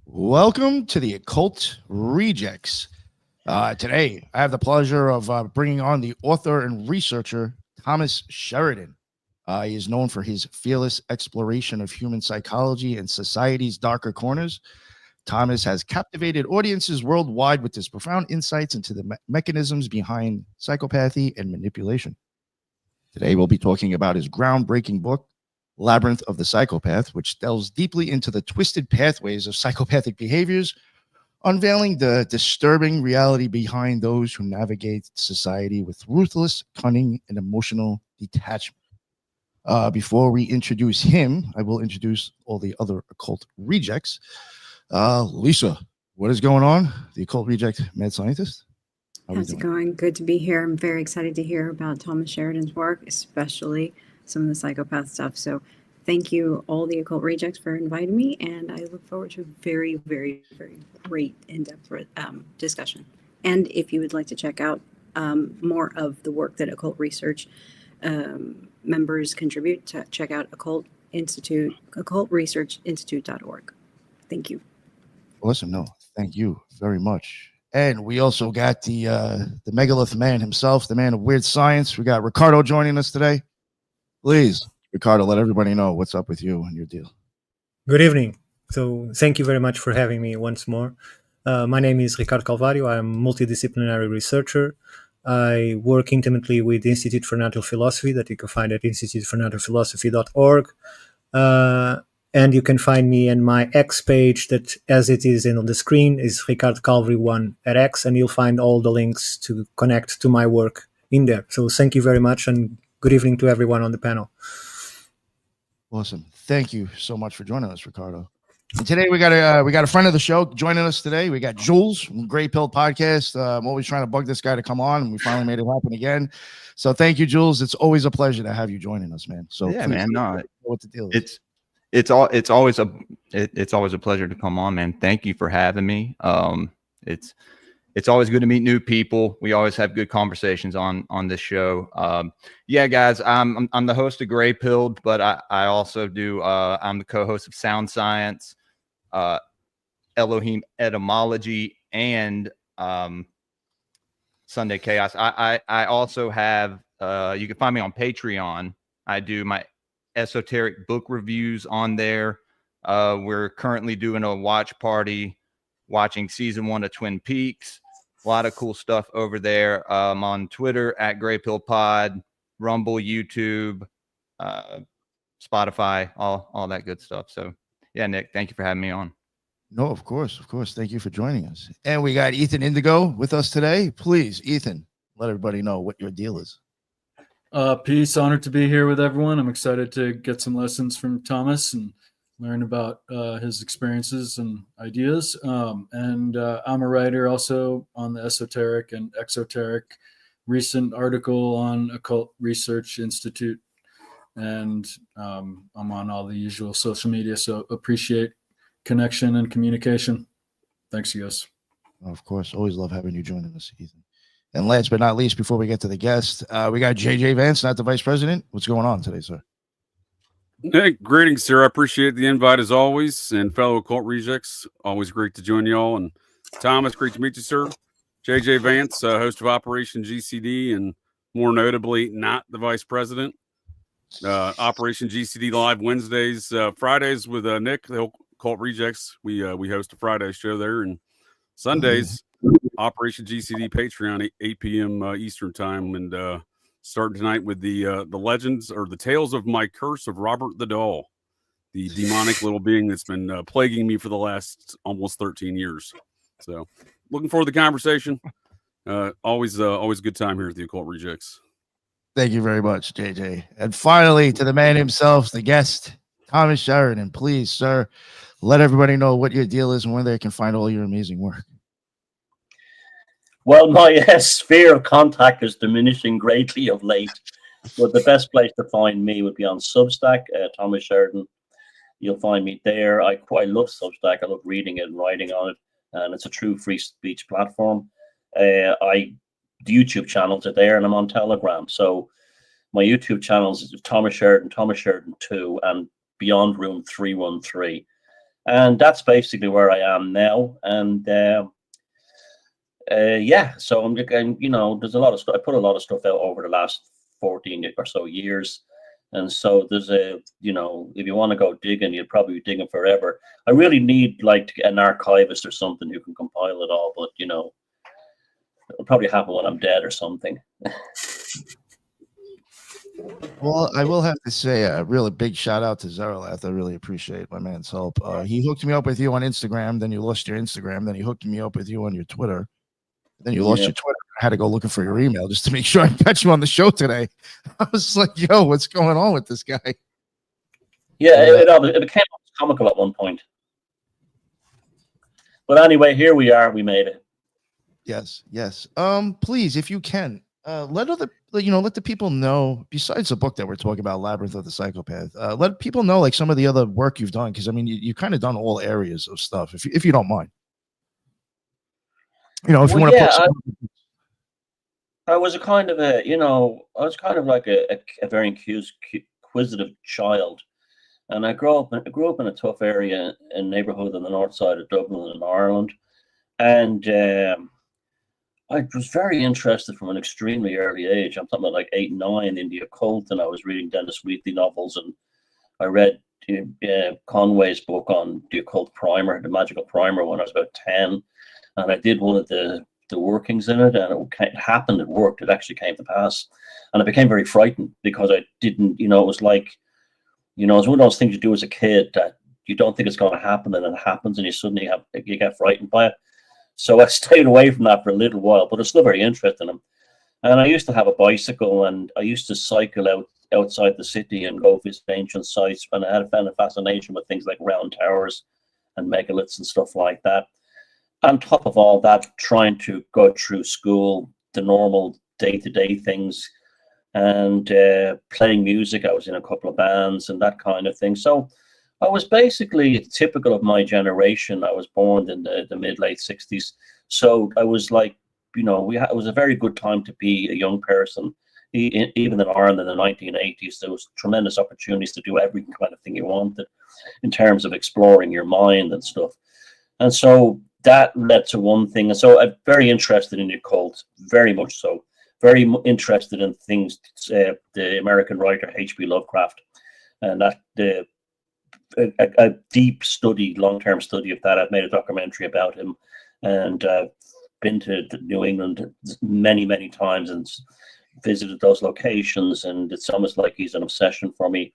Welcome to the Occult Rejects. Today, I have the pleasure of bringing on the author and researcher, Thomas Sheridan. He is known for his fearless exploration of human psychology and society's darker corners. Thomas has captivated audiences worldwide with his profound insights into the mechanisms behind psychopathy and manipulation. Today, we'll be talking about his groundbreaking book, Labyrinth of the Psychopath, which delves deeply into the twisted pathways of psychopathic behaviors, unveiling the disturbing reality behind those who navigate society with ruthless cunning and emotional detachment. Before we introduce him, I will introduce all the other occult rejects. Lisa, what is going on? The occult reject mad scientist. How's it going? Good to be here. I'm very excited to hear about Thomas Sheridan's work, especially some of the psychopath stuff. So thank you, all the occult rejects, for inviting me, and I look forward to a very, very, very great in-depth discussion. And if you would like to check out more of the work that Occult Research members contribute, to check out occultresearchinstitute.org. Thank you. Awesome. No, thank you very much. And we also got the megalith man himself, the man of weird science. We got Ricardo joining us today. Please, Ricardo, let everybody know what's up with you and your deal. Good evening. So thank you very much for having me once more. My name is Ricardo Calvario. I'm a multidisciplinary researcher. I work intimately with the Institute for Natural Philosophy that you can find at institutefornaturalphilosophy.org. And you can find me in my X page that, as it is on the screen, is Ricardo Calvary1 at X, and you'll find all the links to connect to my work in there. So thank you very much, and good evening to everyone on the panel. Awesome. Thank you so much for joining us, Ricardo. And today we got a friend of the show joining us today. We got Jules from Gray Pill Podcast. I'm always trying to bug this guy to come on, and we finally made it happen again. So thank you, Jules. It's always a pleasure to have you joining us, man. So yeah, man. No, what the deal is. It's always a pleasure to come on, man. Thank you for having me. It's always good to meet new people. We always have good conversations on this show. Yeah, guys, I'm the host of Gray Pilled, but I also do I'm the co-host of Sound Science, Elohim Etymology, and Sunday Chaos. I also have you can find me on Patreon. I do my esoteric book reviews on there. We're currently doing a watch party, watching season 1 of Twin Peaks. A lot of cool stuff over there. On Twitter at Gray Pill Pod, Rumble, YouTube, Spotify, all that good stuff. So yeah, Nick, thank you for having me on. No, of course. Thank you for joining us. And we got Ethan Indigo with us today. Please, Ethan, let everybody know what your deal is. Peace. Honored to be here with everyone. I'm excited to get some lessons from Thomas and learn about his experiences and ideas. And I'm a writer also on the Esoteric and Exoteric, recent article on Occult Research Institute. And I'm on all the usual social media, so appreciate connection and communication. Thanks, you guys. Of course. Always love having you joining us, Ethan. And last but not least, before we get to the guest, we got JJ Vance, not the vice president. What's going on today, sir? Hey, greetings, sir. I appreciate the invite as always. And fellow occult rejects, always great to join you all. And Thomas, great to meet you, sir. JJ Vance, host of Operation GCD, and more notably, not the vice president. Operation GCD live Wednesdays, Fridays with Nick, the occult rejects. We host a Friday show there, and Sundays, Operation GCD Patreon, 8 p.m. Eastern time, and starting tonight with the legends or the tales of my curse of Robert the Doll, the demonic little being that's been plaguing me for the last almost 13 years. So, looking forward to the conversation. Always a good time here at the Occult Rejects. Thank you very much, JJ. And finally, to the man himself, the guest, Thomas Sheridan. Please, sir, let everybody know what your deal is and where they can find all your amazing work. Well, my sphere of contact is diminishing greatly of late, but the best place to find me would be on Substack, Thomas Sheridan. You'll find me there. I love Substack. I love reading it and writing on it, and it's a true free speech platform. The YouTube channels are there, and I'm on Telegram. So my YouTube channels is Thomas Sheridan 2, and beyond room 313. And that's basically where I am now. And yeah, so I'm, you know, there's a lot of stuff. I put a lot of stuff out over the last 14 or so years. And so there's a, you know, if you want to go digging, you'll probably be digging forever. I really need like an archivist or something who can compile it all, but you know, it'll probably happen when I'm dead or something. Well, I will have to say a really big shout out to Zeralath. I really appreciate my man's help. He hooked me up with you on Instagram, then you lost your Instagram, then he hooked me up with you on your Twitter, then you lost your Twitter. I had to go looking for your email just to make sure I got you on the show today. I was like, yo, what's going on with this guy? Yeah, it became comical at one point. But anyway, here we are. We made it. Yes, yes. Please, if you can, let the people know, besides the book that we're talking about, Labyrinth of the Psychopath, let people know like some of the other work you've done, because I mean you kind of done all areas of stuff, if you don't mind. You know, if you want to put I was a kind of a, you know, I was kind of like a very inquisitive child. And I grew up in a tough area and neighborhood on the north side of Dublin in Ireland. And I was very interested from an extremely early age. I'm talking about like 8, 9 in the occult, and I was reading Dennis Wheatley novels, and I read Conway's book on the occult primer, the magical primer, when I was about 10. And I did one of the workings in it, and it happened, it worked, it actually came to pass. And I became very frightened because I didn't, you know, it was like, you know, it's one of those things you do as a kid that you don't think it's going to happen, and it happens, and you suddenly you get frightened by it. So I stayed away from that for a little while, but it's still very interesting. And I used to have a bicycle, and I used to cycle outside the city and go visit ancient sites. And I had found a fascination with things like round towers and megaliths and stuff like that. On top of all that, trying to go through school, the normal day-to-day things, and playing music. I was in a couple of bands and that kind of thing. So I was basically typical of my generation. I was born in the mid-late 60s. So I was like, you know, it was a very good time to be a young person. Even in Ireland in the 1980s, there was tremendous opportunities to do every kind of thing you wanted in terms of exploring your mind and stuff. And so that led to one thing. And so I'm very interested in the occult, very much so. Very interested in things, the American writer H.P. Lovecraft, and that a deep study, long-term study of that. I've made a documentary about him, and been to New England many, many times and visited those locations, and it's almost like he's an obsession for me.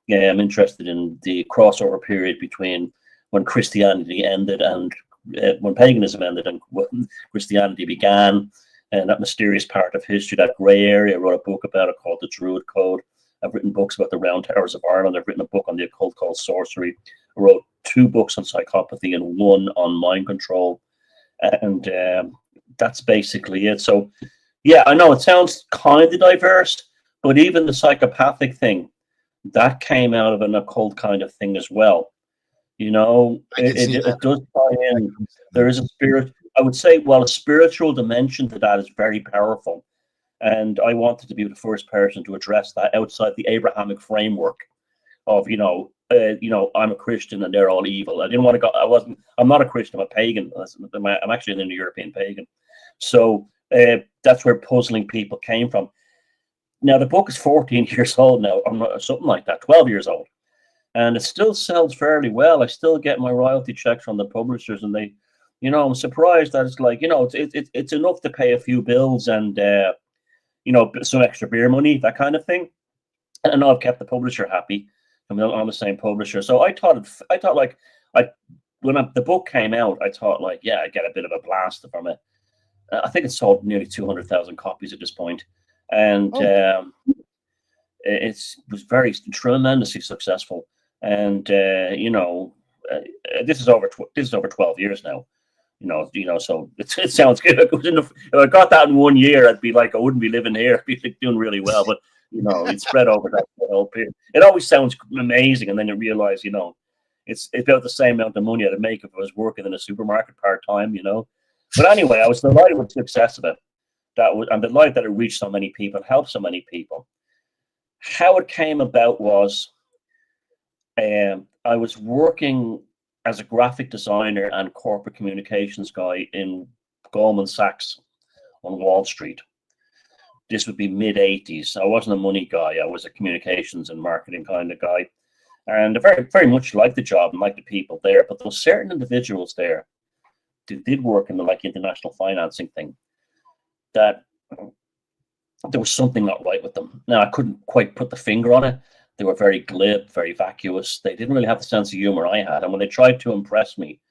Yeah, I'm interested in the crossover period between when Christianity ended and when paganism ended and when Christianity began. And that mysterious part of history, that grey area. I wrote a book about it called The Druid Code. I've written books about the Round Towers of Ireland. I've written a book on the occult called Sorcery. I wrote 2 books on psychopathy and 1 on mind control. And that's basically it. So, yeah, I know it sounds kind of diverse, but even the psychopathic thing, that came out of an occult kind of thing as well. You know, it does tie in. There is a spirit. I would say, well, a spiritual dimension to that is very powerful. And I wanted to be the first person to address that outside the Abrahamic framework of, I'm a Christian and they're all evil. I didn't want to go, I'm not a Christian, I'm a pagan. I'm actually an Indo-European pagan. So that's where puzzling people came from. Now, the book is 14 years old now, something like that, 12 years old. And it still sells fairly well. I still get my royalty checks from the publishers, and they, you know, I'm surprised that it's like, you know, it's enough to pay a few bills and, some extra beer money, that kind of thing. And I know I've kept the publisher happy. I'm on the same publisher. So I thought when the book came out, I thought like, yeah, I get a bit of a blast from it. I think it sold nearly 200,000 copies at this point. And it was very tremendously successful. And, this is over 12 years now. So it sounds good. If I got that in 1 year, I'd be like, I wouldn't be living here. I'd be doing really well. But, it's spread over that whole period. It always sounds amazing. And then you realize, it's about the same amount of money I'd make if I was working in a supermarket part-time, But anyway, I was delighted with the success of it. I'm delighted that it reached so many people, helped so many people. How it came about was I was working as a graphic designer and corporate communications guy in Goldman Sachs on Wall Street. This would be mid-80s. I wasn't a money guy. I was a communications and marketing kind of guy. And I very, very much liked the job and liked the people there. But there were certain individuals there who did work in the international financing thing that there was something not right with them. Now, I couldn't quite put the finger on it. They were very glib, very vacuous. They didn't really have the sense of humor I had. And when they tried to impress me,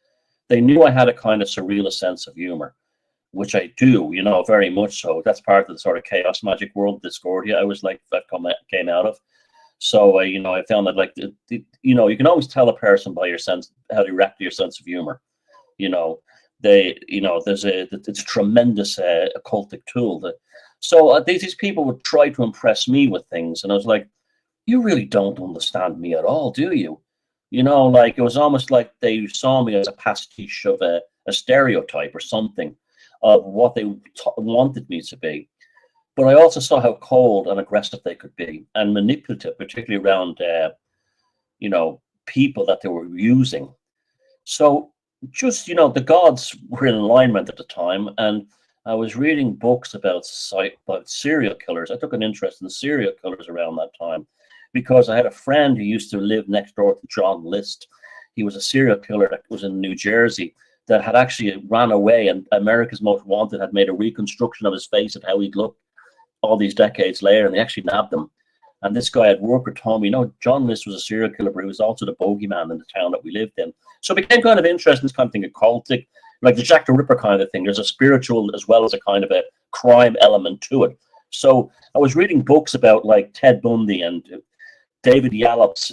they knew I had a kind of surrealist sense of humor, which I do, very much so. That's part of the sort of chaos magic world, Discordia, I was like, that came out of. So, I found that you can always tell a person by your sense, how to react to your sense of humor. It's a tremendous occultic tool. So these people would try to impress me with things. And I was like, you really don't understand me at all, do you? It was almost like they saw me as a pastiche of a stereotype or something of what they wanted me to be. But I also saw how cold and aggressive they could be and manipulative, particularly around, people that they were using. So just, the gods were in alignment at the time. And I was reading books about serial killers. I took an interest in serial killers around that time because I had a friend who used to live next door to John List. He was a serial killer that was in New Jersey that had actually ran away, and America's Most Wanted had made a reconstruction of his face and how he'd looked all these decades later, and they actually nabbed him. And this guy had worked with Tommy. John List was a serial killer, but he was also the bogeyman in the town that we lived in. So it became kind of interesting, this kind of thing, occultic, like the Jack the Ripper kind of thing. There's a spiritual as well as a kind of a crime element to it. So I was reading books about like Ted Bundy and David Yallop's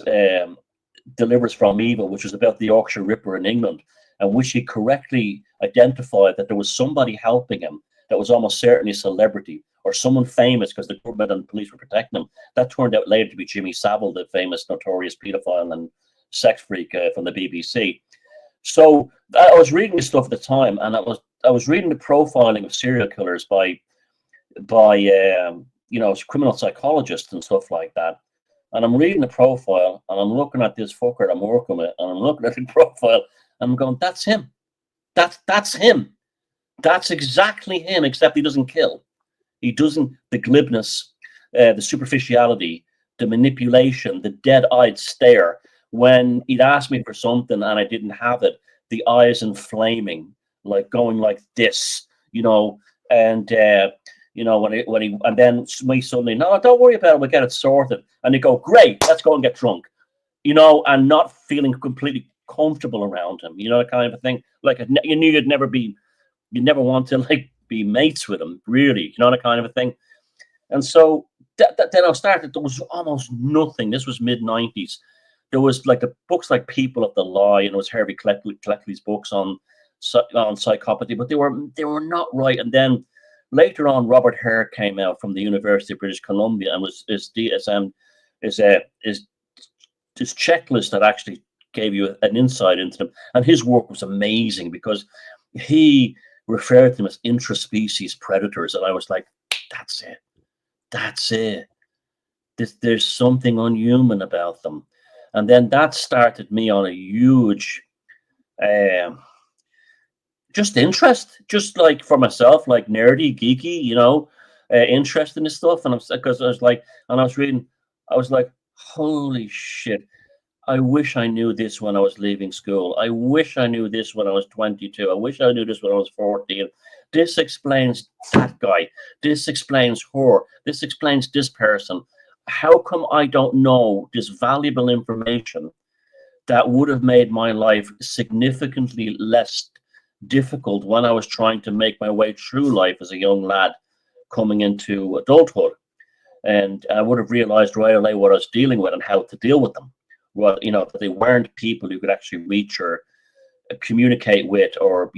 Delivers from Evil, which was about the Yorkshire Ripper in England, and which he correctly identified that there was somebody helping him that was almost certainly a celebrity or someone famous because the government and police were protecting him. That turned out later to be Jimmy Savile, the famous notorious pedophile and sex freak from the BBC. So I was reading this stuff at the time, and I was reading the profiling of serial killers by criminal psychologists and stuff like that. And I'm reading the profile, and I'm looking at this fucker that I'm working with, and I'm looking at the profile, and I'm going, that's him. That's him. That's exactly him, except he doesn't kill. He doesn't, the glibness, the superficiality, the manipulation, the dead-eyed stare. When he'd ask me for something and I didn't have it, the eyes inflaming, like going like this, and then me suddenly, no, don't worry about it, we'll get it sorted. And they go, great, let's go and get drunk, and not feeling completely comfortable around him, that kind of a thing. Like you knew you'd never want to like be mates with him, really, that kind of a thing. And so then I started, there was almost nothing. This was mid-90s. There was like the books like People of the Lie, and it was Harvey Cleckley's books on psychopathy, but they were not right. And then later on, Robert Hare came out from the University of British Columbia and was his checklist that actually gave you an insight into them. And his work was amazing because he referred to them as intraspecies predators, and I was like, that's it. There's something unhuman about them. And then that started me on a huge just interest, just like for myself, like nerdy, geeky, interest in this stuff. And I was reading, I was like, holy shit, I wish I knew this when I was leaving school. I wish I knew this when I was 22. I wish I knew this when I was 14. This explains that guy. This explains her. This explains this person. How come I don't know this valuable information that would have made my life significantly less difficult when I was trying to make my way through life as a young lad coming into adulthood? And I would have realized right away what I was dealing with and how to deal with them. Well, that they weren't people who could actually reach or communicate with or,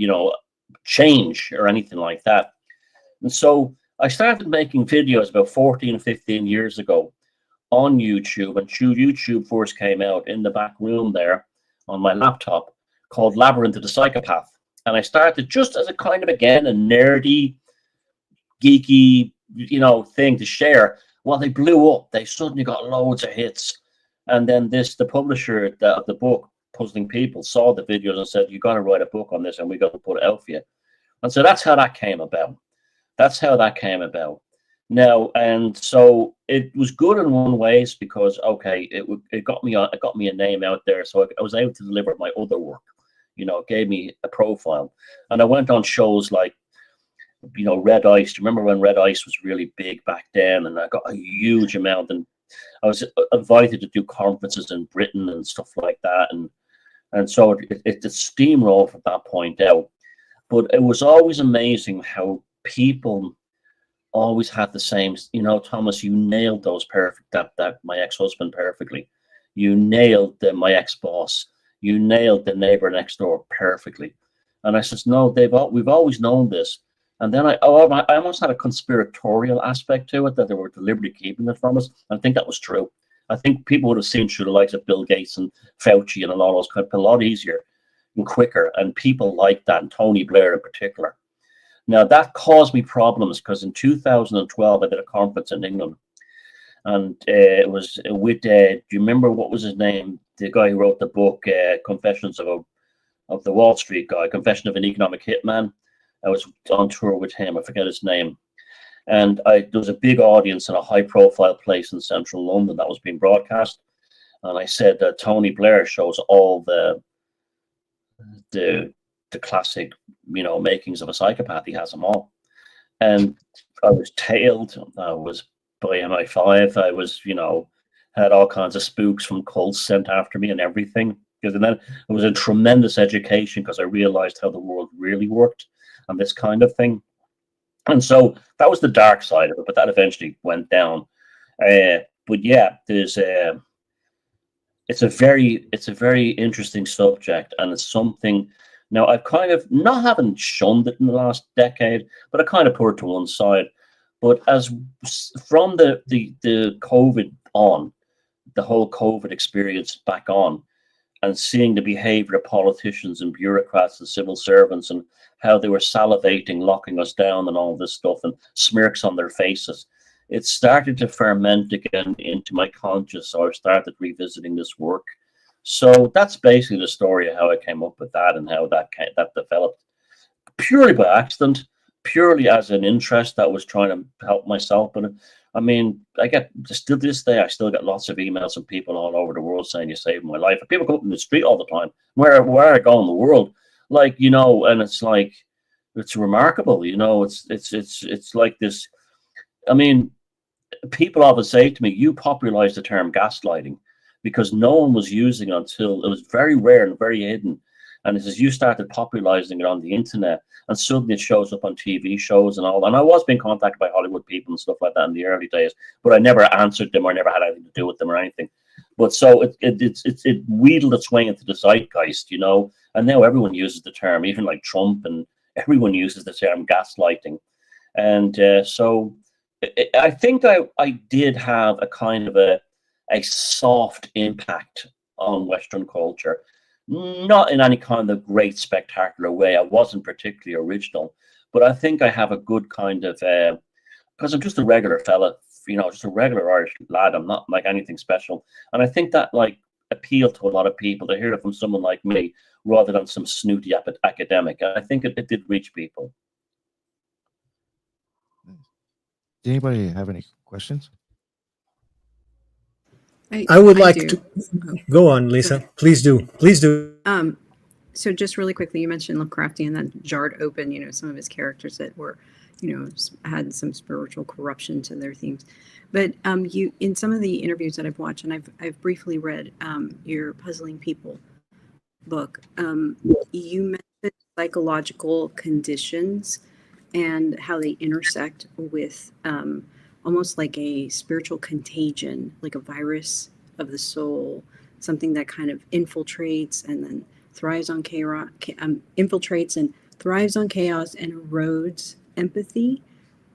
change or anything like that. And so I started making videos about 14, 15 years ago on YouTube, and YouTube first came out in the back room there on my laptop called Labyrinth of the Psychopath. And I started just as a kind of, again, a nerdy, geeky, thing to share. Well, they blew up. They suddenly got loads of hits. And then the publisher of the book, Puzzling People, saw the videos and said, "You got to write a book on this, and we got to put it out for you." And so that's how that came about. That's how that came about. Now, and so it was good in one ways because okay, it got me a name out there, so I was able to deliver my other work. You know, it gave me a profile, and I went on shows like, you know, Red Ice. Do you remember when Red Ice was really big back then? And I got a huge amount, and I was invited to do conferences in Britain and stuff like that, and so it steamrolled from that point out. But it was always amazing how people always had the same, you know, Thomas, you nailed those that my ex-husband perfectly. You nailed my ex-boss. You nailed the neighbor next door perfectly. And I says, no, we've always known this. And then I almost had a conspiratorial aspect to it, that they were deliberately keeping it from us. I think that was true. I think people would have seen through the likes of Bill Gates and Fauci and a lot of those kind of, a lot easier and quicker. And people like that, and Tony Blair in particular. Now, that caused me problems because in 2012, I did a conference in England. And it was with, do you remember what was his name? The guy who wrote the book, Confessions of the Wall Street Guy, Confession of an Economic Hitman. I was on tour with him. I forget his name. And there was a big audience in a high-profile place in central London that was being broadcast. And I said that Tony Blair shows all the classic, you know, makings of a psychopath. He has them all. And I was tailed. I was by MI5. I was, you know, had all kinds of spooks from cults sent after me and everything. And then it was a tremendous education because I realized how the world really worked and this kind of thing. And so that was the dark side of it, but that eventually went down. But yeah, it's a very interesting subject, and it's something. Now, I've kind of not haven't shunned it in the last decade, but I kind of put it to one side. But as from the COVID on, the whole COVID experience back on, and seeing the behavior of politicians and bureaucrats and civil servants and how they were salivating, locking us down and all this stuff and smirks on their faces, it started to ferment again into my conscience. So I started revisiting this work. So that's basically the story of how I came up with that and how that developed purely by accident, purely as an interest that was trying to help myself. But I mean, I get still to this day, I still get lots of emails from people all over the world saying you saved my life. And people come up in the street all the time, where I go in the world, like, you know, and it's like, it's remarkable, you know, it's like this. I mean, people often say to me, you popularized the term gaslighting because no one was using it until it was very rare and very hidden. And it says you started popularizing it on the internet, and suddenly it shows up on TV shows and all. And I was being contacted by Hollywood people and stuff like that in the early days, but I never answered them or never had anything to do with them or anything. But so it wheedled its way into the zeitgeist, you know. And now everyone uses the term, even like Trump, and everyone uses the term gaslighting. And so I think I did have a kind of a soft impact on Western culture. Not in any kind of great spectacular way. I wasn't particularly original, but I think I have a good kind of, because I'm just a regular fella, you know, just a regular Irish lad. I'm not like anything special. And I think that like appealed to a lot of people to hear it from someone like me rather than some snooty academic. And I think it did reach people. Did anybody have any questions? I would like do. to go on, Lisa. Please do. Please do. So just really quickly, you mentioned Lovecraftian, that jarred open, you know, some of his characters that were, you know, had some spiritual corruption to their themes. But you, in some of the interviews that I've watched, and I've briefly read your Puzzling People book, you mentioned psychological conditions and how they intersect with almost like a spiritual contagion, like a virus of the soul, something that kind of infiltrates and then thrives on chaos, infiltrates and thrives on chaos and erodes empathy.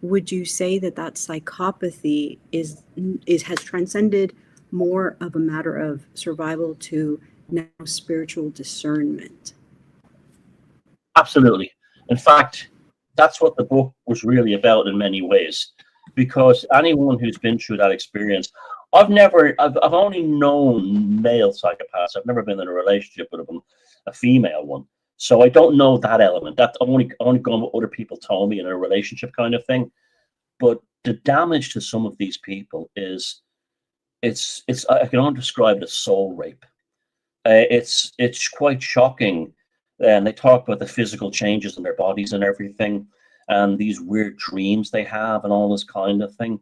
Would you say that psychopathy has transcended more of a matter of survival to now spiritual discernment? Absolutely. In fact, that's what the book was really about in many ways, because anyone who's been through that experience, I've only known male psychopaths. I've never been in a relationship with a female one. So I don't know that element. That only gone what other people told me in a relationship kind of thing. But the damage to some of these people is, it's I can only describe it as soul rape. It's quite shocking. And they talk about the physical changes in their bodies and everything, and these weird dreams they have and all this kind of thing.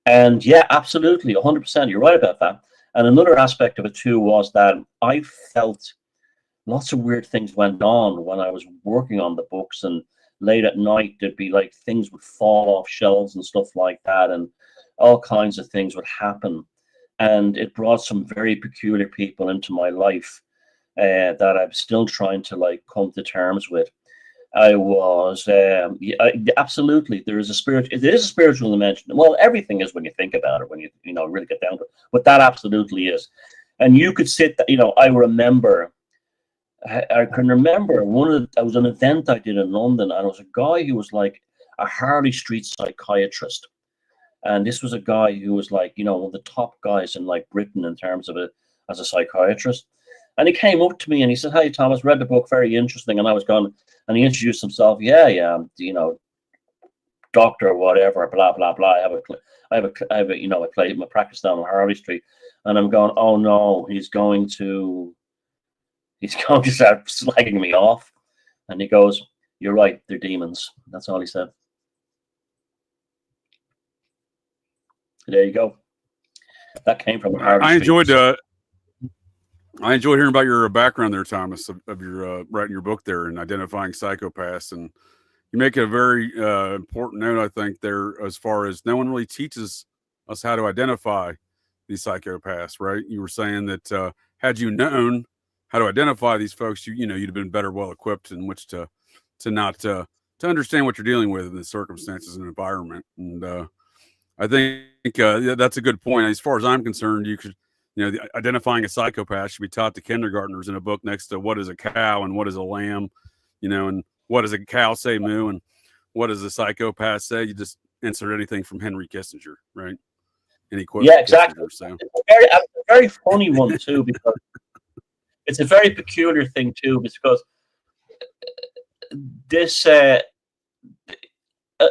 And yeah, absolutely, 100%. You're right about that. And another aspect of it too was that I felt lots of weird things went on when I was working on the books, and late at night there'd be like things would fall off shelves and stuff like that, and all kinds of things would happen. And it brought some very peculiar people into my life that I'm still trying to like come to terms with. I was absolutely, there is a spiritual dimension. Well, everything is when you think about it, when you really get down to it. But that absolutely is. And you could sit, I remember, I can remember there was an event I did in London, and it was a guy who was like a Harley Street psychiatrist. And this was a guy who was like, one of the top guys in like Britain in terms of it as a psychiatrist. And he came up to me and he said, "Hey, Thomas, read the book, very interesting." And I was going, and he introduced himself. Yeah, doctor, whatever, blah blah blah. I practice down on Harley Street, and I'm going, oh no, he's going to start slagging me off. And he goes, "You're right, they're demons." That's all he said. There you go. That came from Harley Street. I enjoyed hearing about your background there, Thomas, of your writing your book there and identifying psychopaths. And you make a very important note, I think, there, as far as no one really teaches us how to identify these psychopaths, right? You were saying that had you known how to identify these folks, you'd have been better well equipped in which to understand what you're dealing with in the circumstances and environment. And I think that's a good point. As far as I'm concerned, you could, identifying a psychopath should be taught to kindergartners in a book next to what is a cow and what is a lamb, and what does a cow say moo and what does a psychopath say? You just insert anything from Henry Kissinger, right? Any quote? Yeah, exactly. So. It's a very funny one too, because it's a very peculiar thing too, because this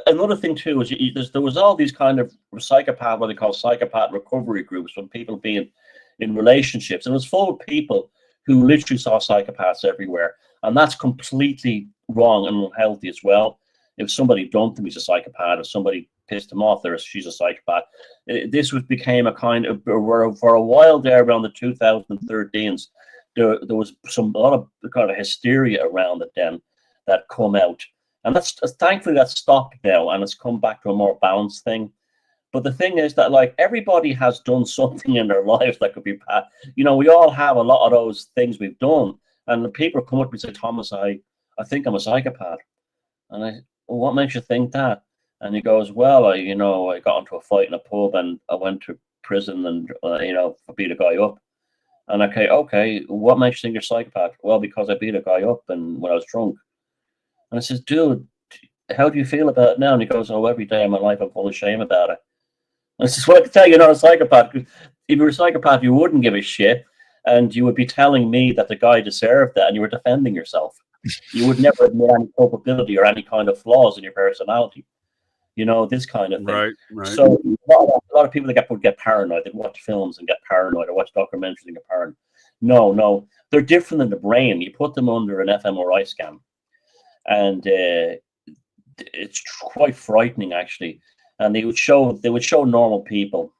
another thing too is there was all these kind of psychopath, what they call psychopath recovery groups, from people being in relationships, and it was full of people who literally saw psychopaths everywhere, and that's completely wrong and unhealthy as well. If somebody dumped him, he's a psychopath. If somebody pissed him off, she's a psychopath. This became a kind of, for a while there around the 2013s, there was a lot of kind of hysteria around it then that come out. And thankfully that's stopped now, and it's come back to a more balanced thing. But the thing is that like everybody has done something in their lives that could be bad. We all have a lot of those things we've done. And the people come up and say, "Thomas, I think I'm a psychopath." And well, what makes you think that? And he goes, "Well, I got into a fight in a pub and I went to prison and I beat a guy up." And okay, what makes you think you're a psychopath? "Well, because I beat a guy up and when I was drunk." And I says, "Dude, how do you feel about it now?" And he goes, "Oh, every day of my life I'm full of shame about it." And I says, "Well, I can tell you're not a psychopath. If you were a psychopath, you wouldn't give a shit, and you would be telling me that the guy deserved that, and you were defending yourself. You would never admit any culpability or any kind of flaws in your personality. This kind of thing." Right. So a lot of people that would get paranoid. They watch films and get paranoid, or watch documentaries and get paranoid. No, they're different in the brain. You put them under an fMRI scan, and it's quite frightening actually. And they would show normal people,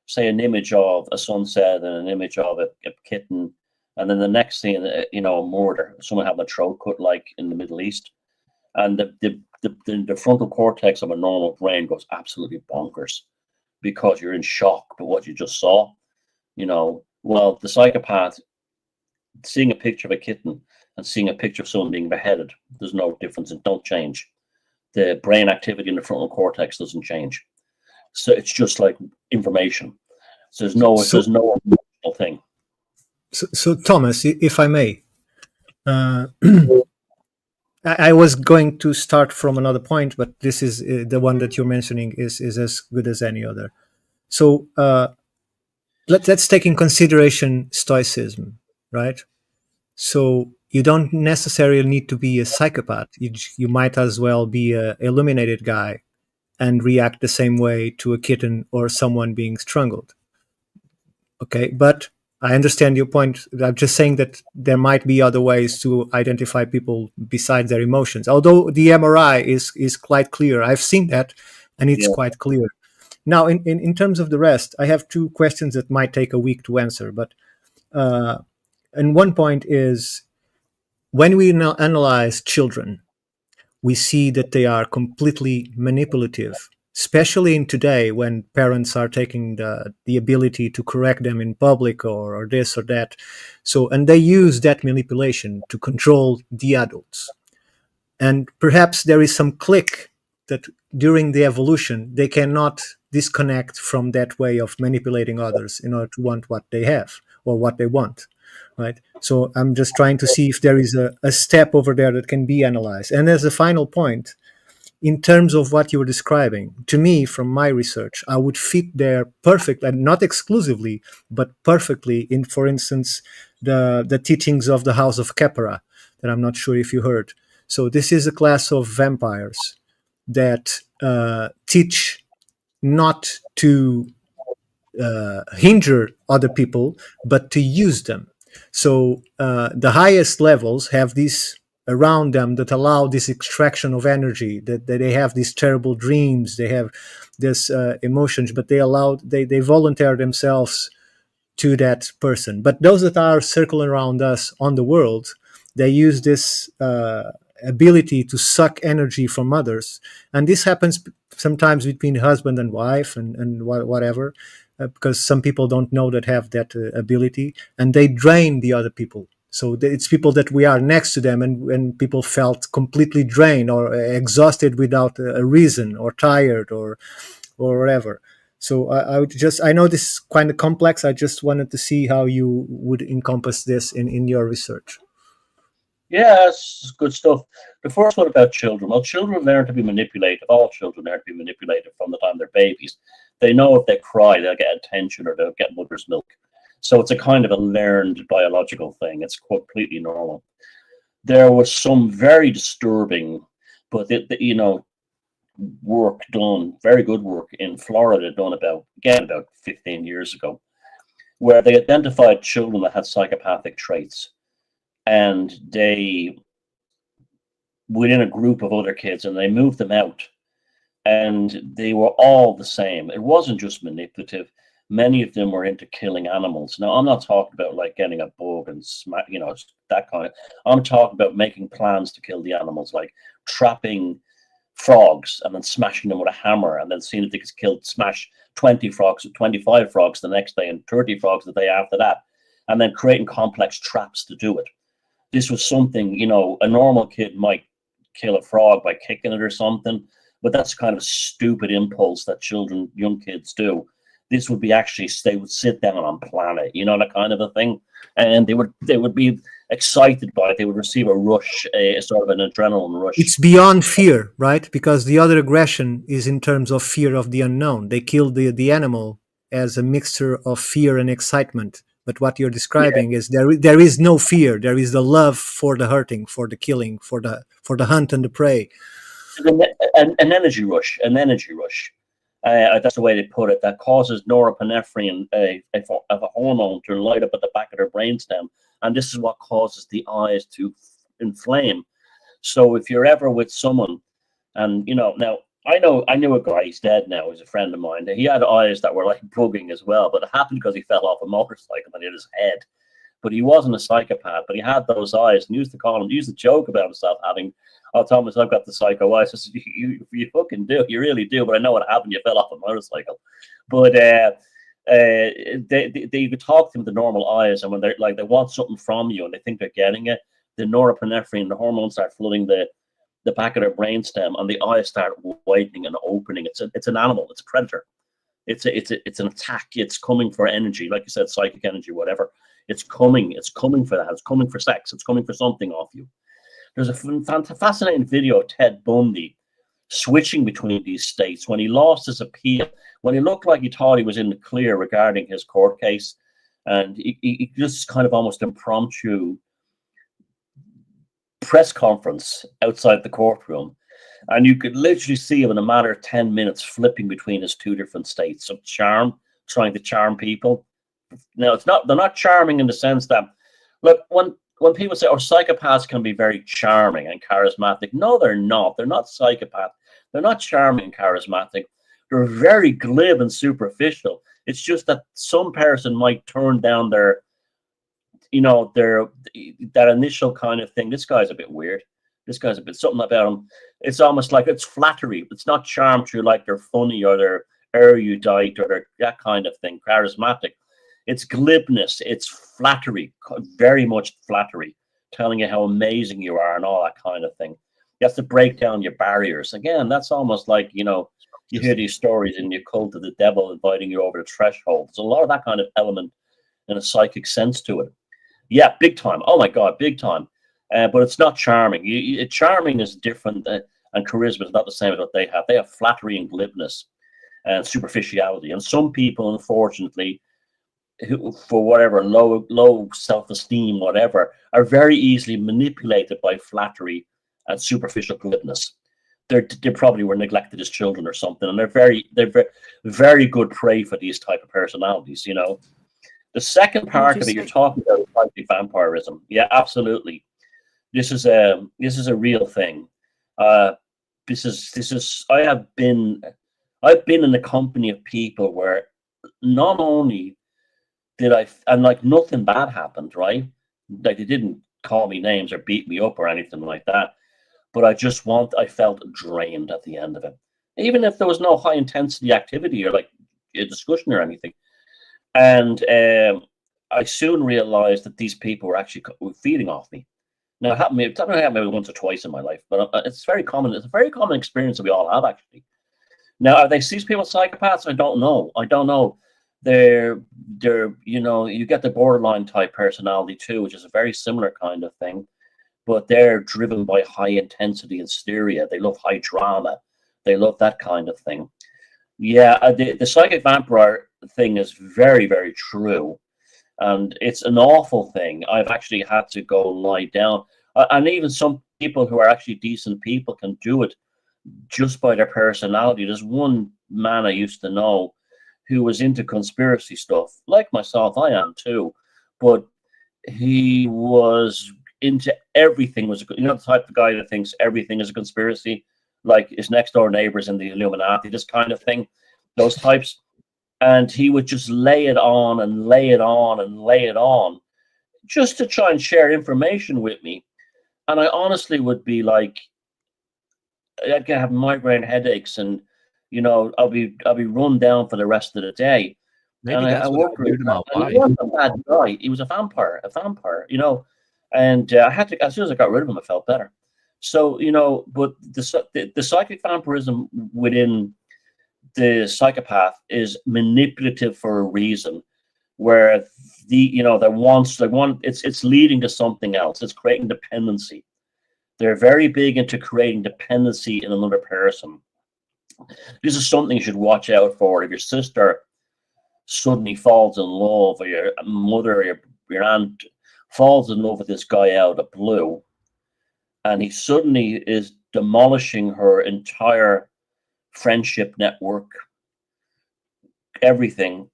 say an image of a sunset and an image of a kitten, and then the next scene, a murder, someone having a throat cut like in the Middle East, and the frontal cortex of a normal brain goes absolutely bonkers because you're in shock by what you just saw. Well, the psychopath, seeing a picture of a kitten and seeing a picture of someone being beheaded, there's no difference. It don't change. The brain activity in the frontal cortex doesn't change. So it's just like information. So there's no emotional thing. So Thomas, if I may, I was going to start from another point, but this is the one that you're mentioning is as good as any other. So let's take in consideration stoicism, right? So you don't necessarily need to be a psychopath. You might as well be a illuminated guy and react the same way to a kitten or someone being strangled. Okay, but I understand your point. I'm just saying that there might be other ways to identify people besides their emotions. Although the MRI is quite clear. I've seen that, and it's Yeah. quite clear. Now, in terms of the rest, I have two questions that might take a week to answer. But and one point is, when we now analyze children, we see that they are completely manipulative, especially in today when parents are taking the ability to correct them in public or this or that. So, and they use that manipulation to control the adults. And perhaps there is some click that during the evolution, they cannot disconnect from that way of manipulating others in order to want what they have or what they want. Right. So I'm just trying to see if there is a step over there that can be analyzed. And as a final point, in terms of what you were describing, to me, from my research, I would fit there perfectly, and not exclusively, but perfectly in, for instance, the teachings of the House of Khepera, that I'm not sure if you heard. So this is a class of vampires that teach not to hinder other people, but to use them. So the highest levels have these around them that allow this extraction of energy, that they have these terrible dreams, they have this emotions, but they volunteer themselves to that person. But those that are circling around us on the world, they use this ability to suck energy from others. And this happens sometimes between husband and wife and whatever, because some people don't know that have that ability, and they drain the other people. So it's people that we are next to them, and people felt completely drained or exhausted without a reason, or tired or whatever. So I know this is kind of complex. I just wanted to see how you would encompass this in your research. Yeah, that's good stuff. The first one about children. Well, children learn to be manipulated. All children learn to be manipulated from the time they're babies. They know if they cry, they'll get attention or they'll get mother's milk. So it's a kind of a learned biological thing. It's completely normal. There was some very disturbing, but work done, very good work in Florida, done about 15 years ago, where they identified children that had psychopathic traits, and they, within a group of other kids, and they moved them out, and they were all the same. It wasn't just manipulative. Many of them were into killing animals. Now, I'm not talking about like getting a bug and that kind of. I'm talking about making plans to kill the animals, like trapping frogs and then smashing them with a hammer, and then seeing if they could smash 20 frogs, 25 frogs the next day, and 30 frogs the day after that, and then creating complex traps to do it. This was something, a normal kid might kill a frog by kicking it or something, but that's kind of a stupid impulse that young kids do. This would be actually, they would sit down and plan it, that kind of a thing. And they would be excited by it. They would receive a rush, sort of an adrenaline rush. It's beyond fear, right? Because the other aggression is in terms of fear of the unknown. They kill the animal as a mixture of fear and excitement. But what you're describing is there is no fear. There is the love for the hurting, for the killing, for the hunt and the prey. An energy rush. That's the way they put it. That causes norepinephrine, a hormone, to light up at the back of their brainstem, and this is what causes the eyes to inflame. So if you're ever with someone, and now I knew a guy. He's dead now. He's a friend of mine. He had eyes that were like bugging as well, but it happened because he fell off a motorcycle and hit his head. But he wasn't a psychopath, but he had those eyes, and he used to joke about himself having, "Oh, Thomas, I've got the psycho eyes." I said, you fucking do. You really do. But I know what happened. You fell off a motorcycle. But they could talk to them with the normal eyes, and when they're like, they want something from you and they think they're getting it, the norepinephrine, the hormones start flooding the back of their brainstem, and the eyes start widening and opening. It's an animal. It's a predator. It's an attack. It's coming for energy, like you said, psychic energy, whatever. It's coming for that. It's coming for sex. It's coming for something off you. There's a fascinating video of Ted Bundy switching between these states. When he lost his appeal, when he looked like he thought he was in the clear regarding his court case, and he just kind of almost impromptu press conference outside the courtroom, and you could literally see him in a matter of 10 minutes flipping between his two different states of charm, trying to charm people. Now, they're not charming in the sense that, look, when people say, oh, psychopaths can be very charming and charismatic. No, they're not. They're not psychopaths. They're not charming and charismatic. They're very glib and superficial. It's just that some person might turn down that initial kind of thing. This guy's a bit weird. This guy's a bit something about him. It's almost like it's flattery. It's not charm through like they're funny or they're erudite or they're that kind of thing, charismatic. It's glibness. It's flattery, very much flattery, telling you how amazing you are and all that kind of thing. You have to break down your barriers. Again, that's almost like, you hear these stories in the occult of the devil inviting you over the threshold. There's a lot of that kind of element and a psychic sense to it. Yeah, big time. Oh my God, big time. But it's not charming. Charming is different, and charisma is not the same as what they have. They have flattery and glibness and superficiality. And some people, unfortunately, who, for whatever low self-esteem, whatever, are very easily manipulated by flattery and superficial glibness. They probably were neglected as children or something, and they're very good prey for these type of personalities. The second part of it you're talking about is psychic vampirism. Yeah, absolutely. This is a real thing. I've been in the company of people where not only and like nothing bad happened, right? Like they didn't call me names or beat me up or anything like that. But I felt drained at the end of it. Even if there was no high intensity activity or like a discussion or anything. And I soon realized that these people were actually feeding off me. Now, it happened maybe once or twice in my life, but it's very common. It's a very common experience that we all have, actually. Now, are these people psychopaths? I don't know. They're you get the borderline type personality too, which is a very similar kind of thing, but they're driven by high intensity and hysteria. They love high drama. They love that kind of thing. Yeah, the psychic vampire thing is very, very true. And it's an awful thing. I've actually had to go lie down. And even some people who are actually decent people can do it just by their personality. There's one man I used to know who was into conspiracy stuff. Like myself, I am too. But he was into everything. The type of guy that thinks everything is a conspiracy, like his next door neighbors in the Illuminati, this kind of thing, those types. And he would just lay it on and lay it on and lay it on just to try and share information with me. And I honestly would be like, I'd have migraine headaches and, I'll be run down for the rest of the day. Maybe and that's what I him out. He wasn't a bad guy. He was a vampire, and I had to, as soon as I got rid of him, I felt better. So, but the psychic vampirism within the psychopath is manipulative for a reason, where it's leading to something else. It's creating dependency. They're very big into creating dependency in another person. This is something you should watch out for. If your sister suddenly falls in love, or your mother or your aunt falls in love with this guy out of the blue, and he suddenly is demolishing her entire friendship network, everything,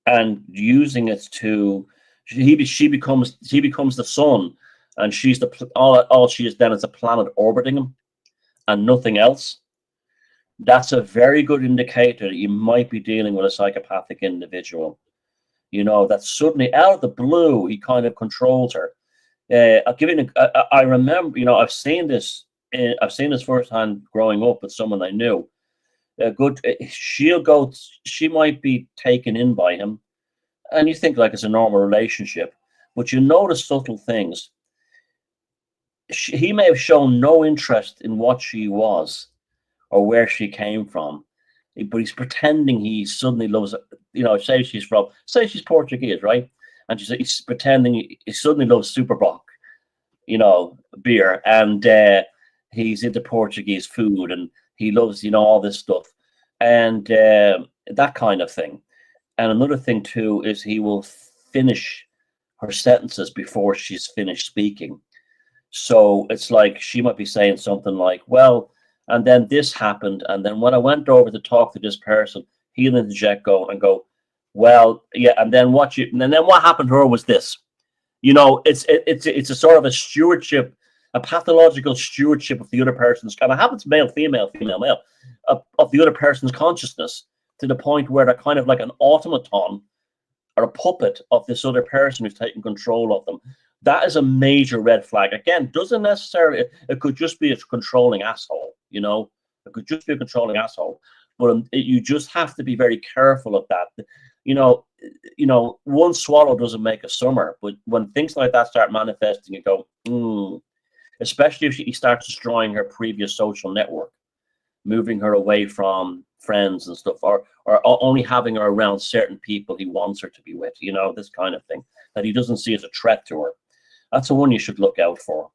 and using it to she becomes the sun, and she's all she is then is a planet orbiting him and nothing else. That's a very good indicator that you might be dealing with a psychopathic individual. That suddenly out of the blue he kind of controls her. I'll give you I remember, I've seen this firsthand growing up with someone I knew. She might be taken in by him, and you think like it's a normal relationship, but you notice subtle things. He may have shown no interest in what she was or where she came from, but he's pretending he suddenly loves her. Say she's Portuguese, right? And he's pretending he suddenly loves Superbock, beer, and he's into Portuguese food, and He loves, all this stuff, and that kind of thing. And another thing too is he will finish her sentences before she's finished speaking. So it's like she might be saying something like, well, and then this happened, and then when I went over to talk to this person, he'll interject and go, well, yeah, and then what happened to her was this. It's a sort of a stewardship, a pathological stewardship of the other person's, and it happens male, female, male, of the other person's consciousness, to the point where they're kind of like an automaton or a puppet of this other person who's taking control of them. That is a major red flag. Again, doesn't necessarily, it could just be a controlling asshole, it could just be a controlling asshole. But you just have to be very careful of that. One swallow doesn't make a summer, but when things like that start manifesting, you go, especially if he starts destroying her previous social network, moving her away from friends and stuff, or only having her around certain people he wants her to be with, this kind of thing that he doesn't see as a threat to her. That's the one you should look out for.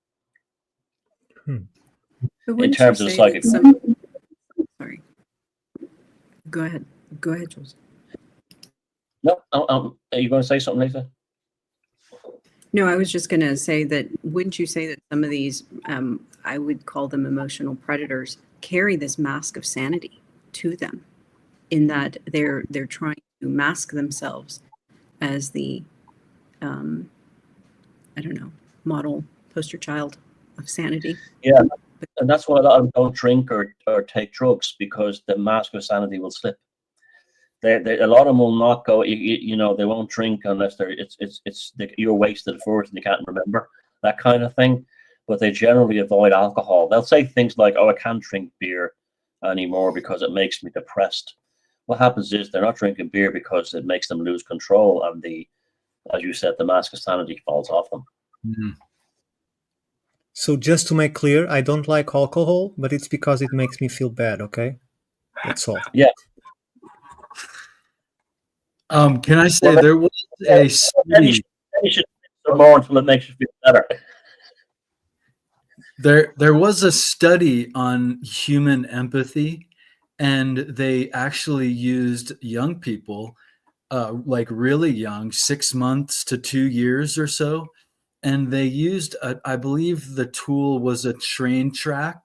In terms of the psychic. Sorry. Go ahead, Jules. No, are you going to say something, Lisa? No, I was just going to say that, wouldn't you say that some of these, I would call them emotional predators, carry this mask of sanity to them, in that they're trying to mask themselves as the, model poster child of sanity. Yeah, and that's why a lot of them don't drink or take drugs, because the mask of sanity will slip. A lot of them will not go. They won't drink unless you're wasted first and you can't remember, that kind of thing. But they generally avoid alcohol. They'll say things like, "Oh, I can't drink beer anymore because it makes me depressed." What happens is they're not drinking beer because it makes them lose control, and as you said, the mask of sanity falls off them. Mm-hmm. So just to make clear, I don't like alcohol, but it's because it makes me feel bad, okay? That's all. Yeah. Can I say there was a study? You should some more until it makes you feel better. There was a study on human empathy, and they actually used young people, like really young, 6 months to 2 years or so. And they used, I believe the tool was a train track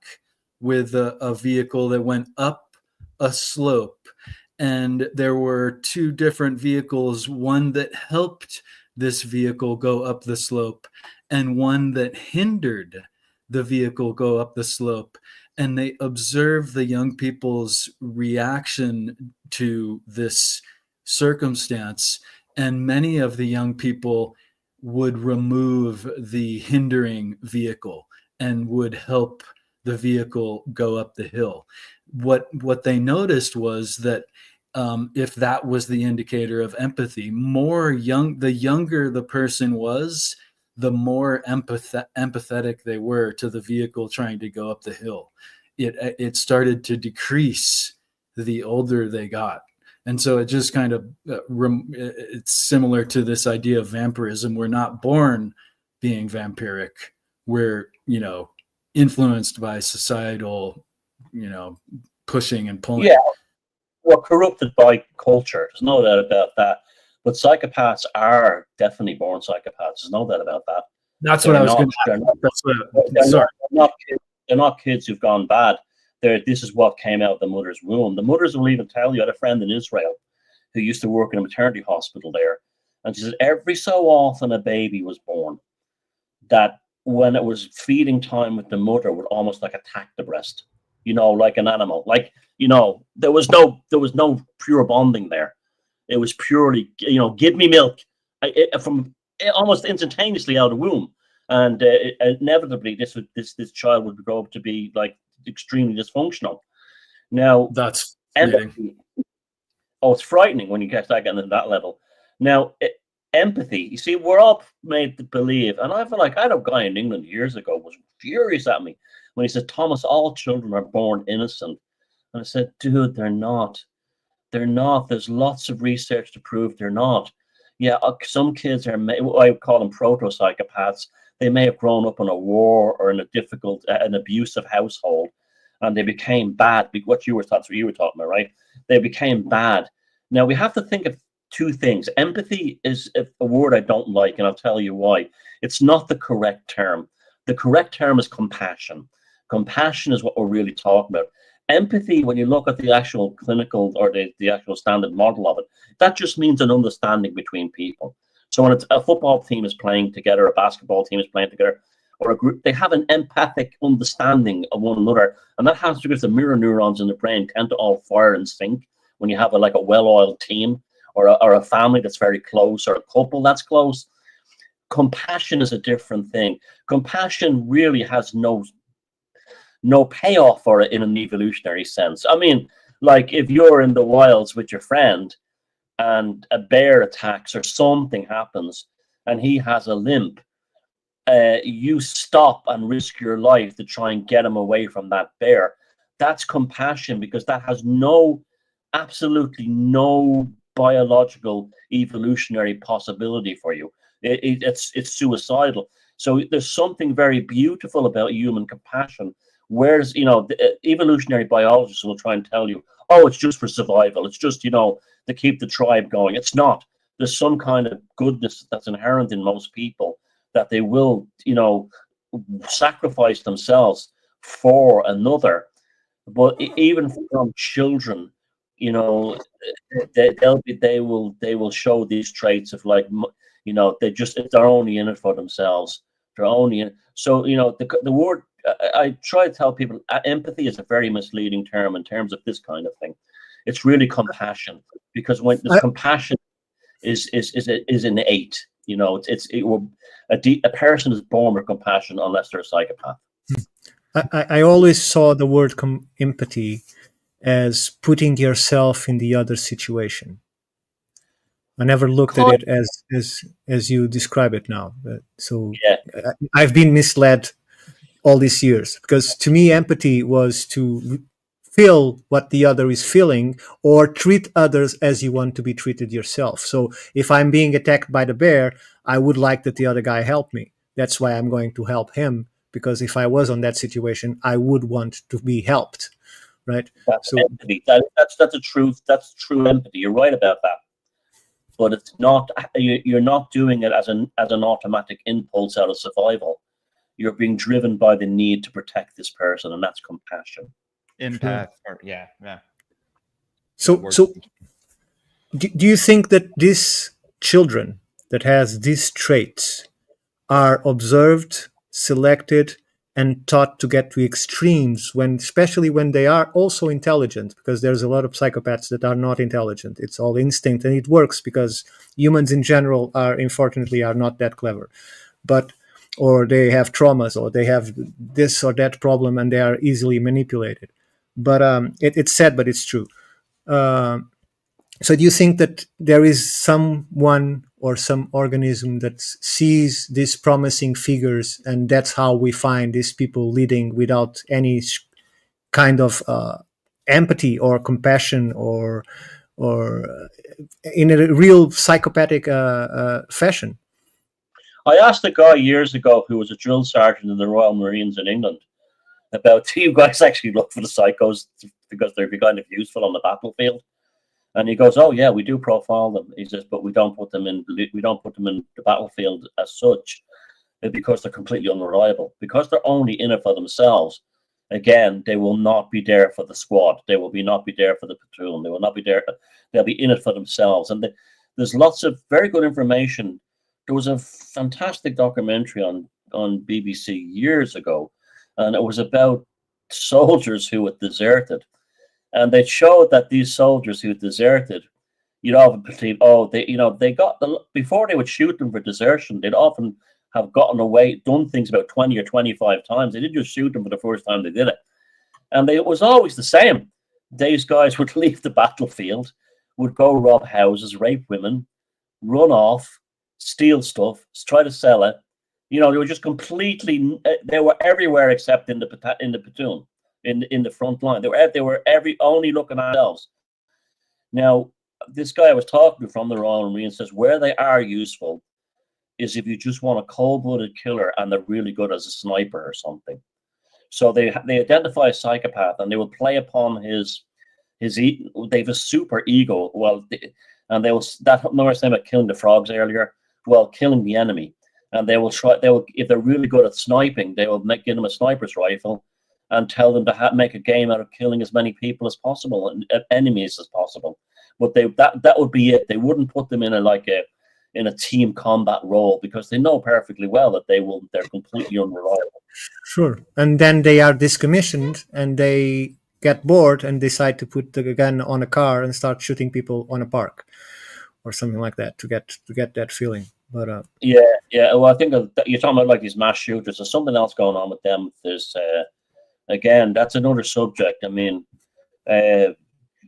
with a vehicle that went up a slope. And there were 2 different vehicles, one that helped this vehicle go up the slope and one that hindered the vehicle go up the slope. And they observed the young people's reaction to this circumstance. And many of the young people would remove the hindering vehicle and would help the vehicle go up the hill. What they noticed was that if that was the indicator of empathy, the younger the person was, the more empathetic they were to the vehicle trying to go up the hill. It started to decrease the older they got. And so it just kind of, it's similar to this idea of vampirism. We're not born being vampiric. We're, influenced by societal, pushing and pulling. Yeah, we're corrupted by culture. There's no doubt about that. But psychopaths are definitely born psychopaths. There's no doubt about that. That's what I was going to say. They're not kids who've gone bad. This is what came out of the mother's womb. The mothers will even tell you. I had a friend in Israel who used to work in a maternity hospital there. And she said every so often a baby was born that when it was feeding time with the mother would almost like attack the breast, like an animal. There was no pure bonding there. It was purely, give me milk from almost instantaneously out of the womb. And inevitably this child would grow up to be like extremely dysfunctional. Now that's empathy. It's frightening when you start getting to that level. Now empathy, you see, we're all made to believe, and I feel like I had a guy in England years ago was furious at me when he said, "Thomas, all children are born innocent." And I said, "Dude, they're not. They're not. There's lots of research to prove they're not. Yeah, some kids are, I would call them proto-psychopaths. They may have grown up in a war or in a difficult, an abusive household, and they became bad. That's what you were talking about, right? They became bad. Now we have to think of two things. Empathy is a word I don't like, and I'll tell you why. It's not the correct term. The correct term is compassion. Compassion is what we're really talking about. Empathy, when you look at the actual clinical or the actual standard model of it, that just means an understanding between people. So when it's a football team is playing together, a basketball team is playing together, or a group, they have an empathic understanding of one another, and that has to do with the mirror neurons in the brain tend to all fire and sync when you have a well-oiled team, or a family that's very close, or a couple that's close. Compassion is a different thing. Compassion really has no payoff for it in an evolutionary sense. I mean, like if you're in the wilds with your friend and a bear attacks or something happens and he has a limp, you stop and risk your life to try and get him away from that bear. That's compassion, because that has absolutely no biological evolutionary possibility for you. It's suicidal. So there's something very beautiful about human compassion. Whereas, the evolutionary biologists will try and tell you, oh, it's just for survival. It's just, to keep the tribe going. It's not. There's some kind of goodness that's inherent in most people that they will, sacrifice themselves for another. But even from children, they will show these traits of they're only in it for themselves. They're only in. So the word I try to tell people, empathy is a very misleading term in terms of this kind of thing. It's really compassion, because when this compassion is innate. A person is born with compassion unless they're a psychopath. I always saw the word empathy as putting yourself in the other situation. I never looked at it as you describe it now. I've been misled all these years, because to me empathy was to feel what the other is feeling, or treat others as you want to be treated yourself. So if I'm being attacked by the bear, I would like that the other guy help me. That's why I'm going to help him, because if I was on that situation, I would want to be helped, right? That's empathy. That's the truth. That's true empathy. You're right about that. But it's not. You're not doing it as an automatic impulse out of survival. You're being driven by the need to protect this person, and that's compassion. Empath. Yeah. So do you think that these children that has these traits are observed, selected, and taught to get to extremes, especially when they are also intelligent? Because there's a lot of psychopaths that are not intelligent. It's all instinct, and it works because humans in general unfortunately are not that clever. Or they have traumas, or they have this or that problem, and they are easily manipulated. But it's sad, but it's true. So do you think that there is someone or some organism that sees these promising figures, and that's how we find these people leading without any kind of empathy or compassion or in a real psychopathic fashion? I asked a guy years ago who was a drill sergeant in the Royal Marines in England about, do you guys actually look for the psychos because they're kind of useful on the battlefield? And he goes, oh yeah, we do profile them. He says, but we don't put them in the battlefield as such, because they're completely unreliable. Because they're only in it for themselves. Again, they will not be there for the squad. They will not be there for the platoon. They will not be there. They'll be in it for themselves. And there's lots of very good information. There was a fantastic documentary on BBC years ago, and it was about soldiers who had deserted. And they showed that these soldiers who deserted, you'd often believe, before they would shoot them for desertion, they'd often have gotten away, done things about 20 or 25 times. They didn't just shoot them for the first time they did it. And it was always the same. These guys would leave the battlefield, would go rob houses, rape women, run off, steal stuff, try to sell it. They were just completely, they were everywhere except in the platoon. In the front line, they were only looking at themselves. Now, this guy I was talking to from the Royal Marines says where they are useful is if you just want a cold-blooded killer and they're really good as a sniper or something. So they identify a psychopath, and they will play upon they have a super ego. Well, and they will that remember saying about killing the frogs earlier. Well, killing the enemy, and they will if they're really good at sniping, they will give them a sniper's rifle, and tell them to make a game out of killing as many people as possible and enemies as possible. But that would be it. They wouldn't put them in a team combat role, because they know perfectly well that they're completely unreliable. Sure. And then they are discommissioned and they get bored and decide to put the gun on a car and start shooting people on a park or something like that to get that feeling. But yeah. Well, I think you're talking about like these mass shooters. There's something else going on with them. There's again, that's another subject. I mean, there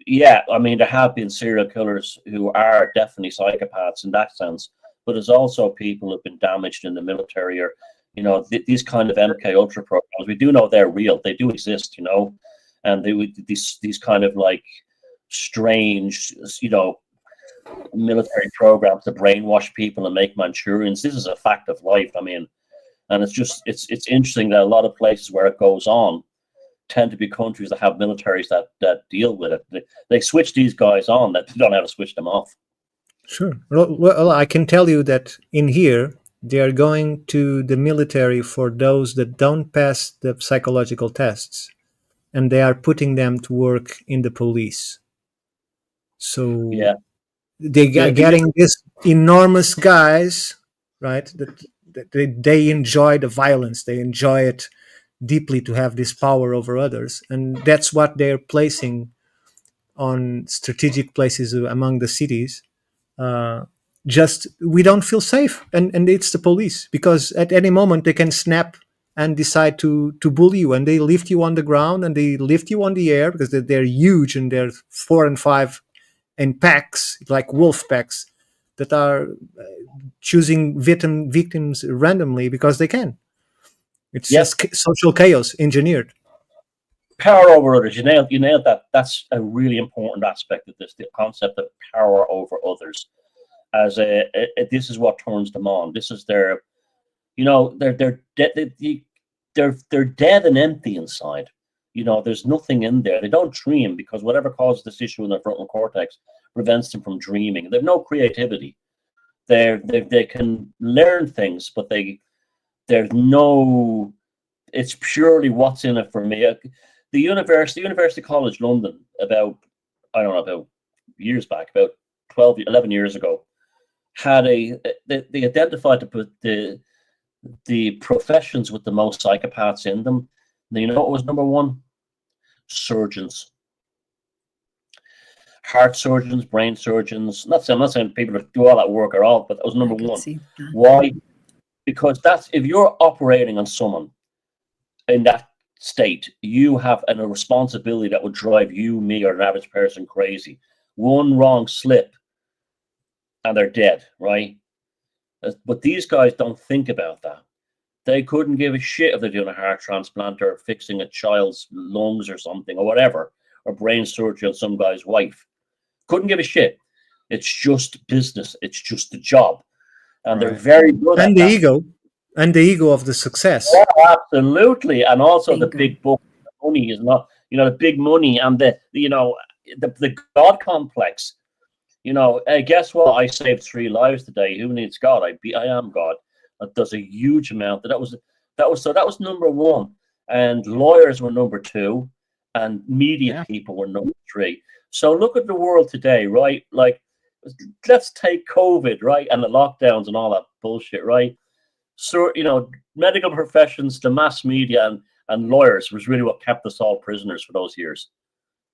have been serial killers who are definitely psychopaths in that sense, but there's also people who've been damaged in the military, or these kind of MK Ultra programs. We do know they're real; they do exist, and these kind of like strange, military programs to brainwash people and make Manchurians. This is a fact of life. I mean, and it's interesting that a lot of places where it goes on tend to be countries that have militaries that deal with it. They switch these guys on, that they don't know how to switch them off. Sure. Well, I can tell you that in here, they are going to the military for those that don't pass the psychological tests, and they are putting them to work in the police. So yeah, they are getting these enormous guys, right? That they enjoy the violence. They enjoy it deeply to have this power over others, and that's what they're placing on strategic places among the cities. Just we don't feel safe, and it's the police, because at any moment they can snap and decide to bully you, and they lift you on the ground and they lift you on the air, because they're huge and they're 4 and 5 in packs, like wolf packs, that are choosing victims randomly because they can. It's just social chaos engineered. Power over others. You nailed that. That's a really important aspect of this, the concept of power over others. As this is what turns them on. This is their, they're dead and empty inside. There's nothing in there. They don't dream, because whatever causes this issue in their frontal cortex prevents them from dreaming. They have no creativity. They can learn things, but there's no. It's purely what's in it for me. The University College London, about years back, about 11 years ago, had they identified to put the professions with the most psychopaths in them. And you know what was number one? Surgeons. Heart surgeons, brain surgeons. I'm not saying people that do all that work are all, but that was number one. Why? Because if you're operating on someone in that state, you have a responsibility that would drive you, me, or an average person crazy. One wrong slip and they're dead, right? But these guys don't think about that. They couldn't give a shit if they're doing a heart transplant or fixing a child's lungs or something or whatever, or brain surgery on some guy's wife. Couldn't give a shit. It's just business. It's just the job. And they're very good at that. And the ego of the success. Yeah, absolutely. And also the big book money is not, the big money and the God complex. Guess what? I saved 3 lives today. Who needs God? I am God. That does a huge amount. That was number one. And lawyers were number 2, and media people were number 3. So look at the world today, right? Like, let's take COVID, right? And the lockdowns and all that bullshit, right? So, medical professions, the mass media, and lawyers was really what kept us all prisoners for those years.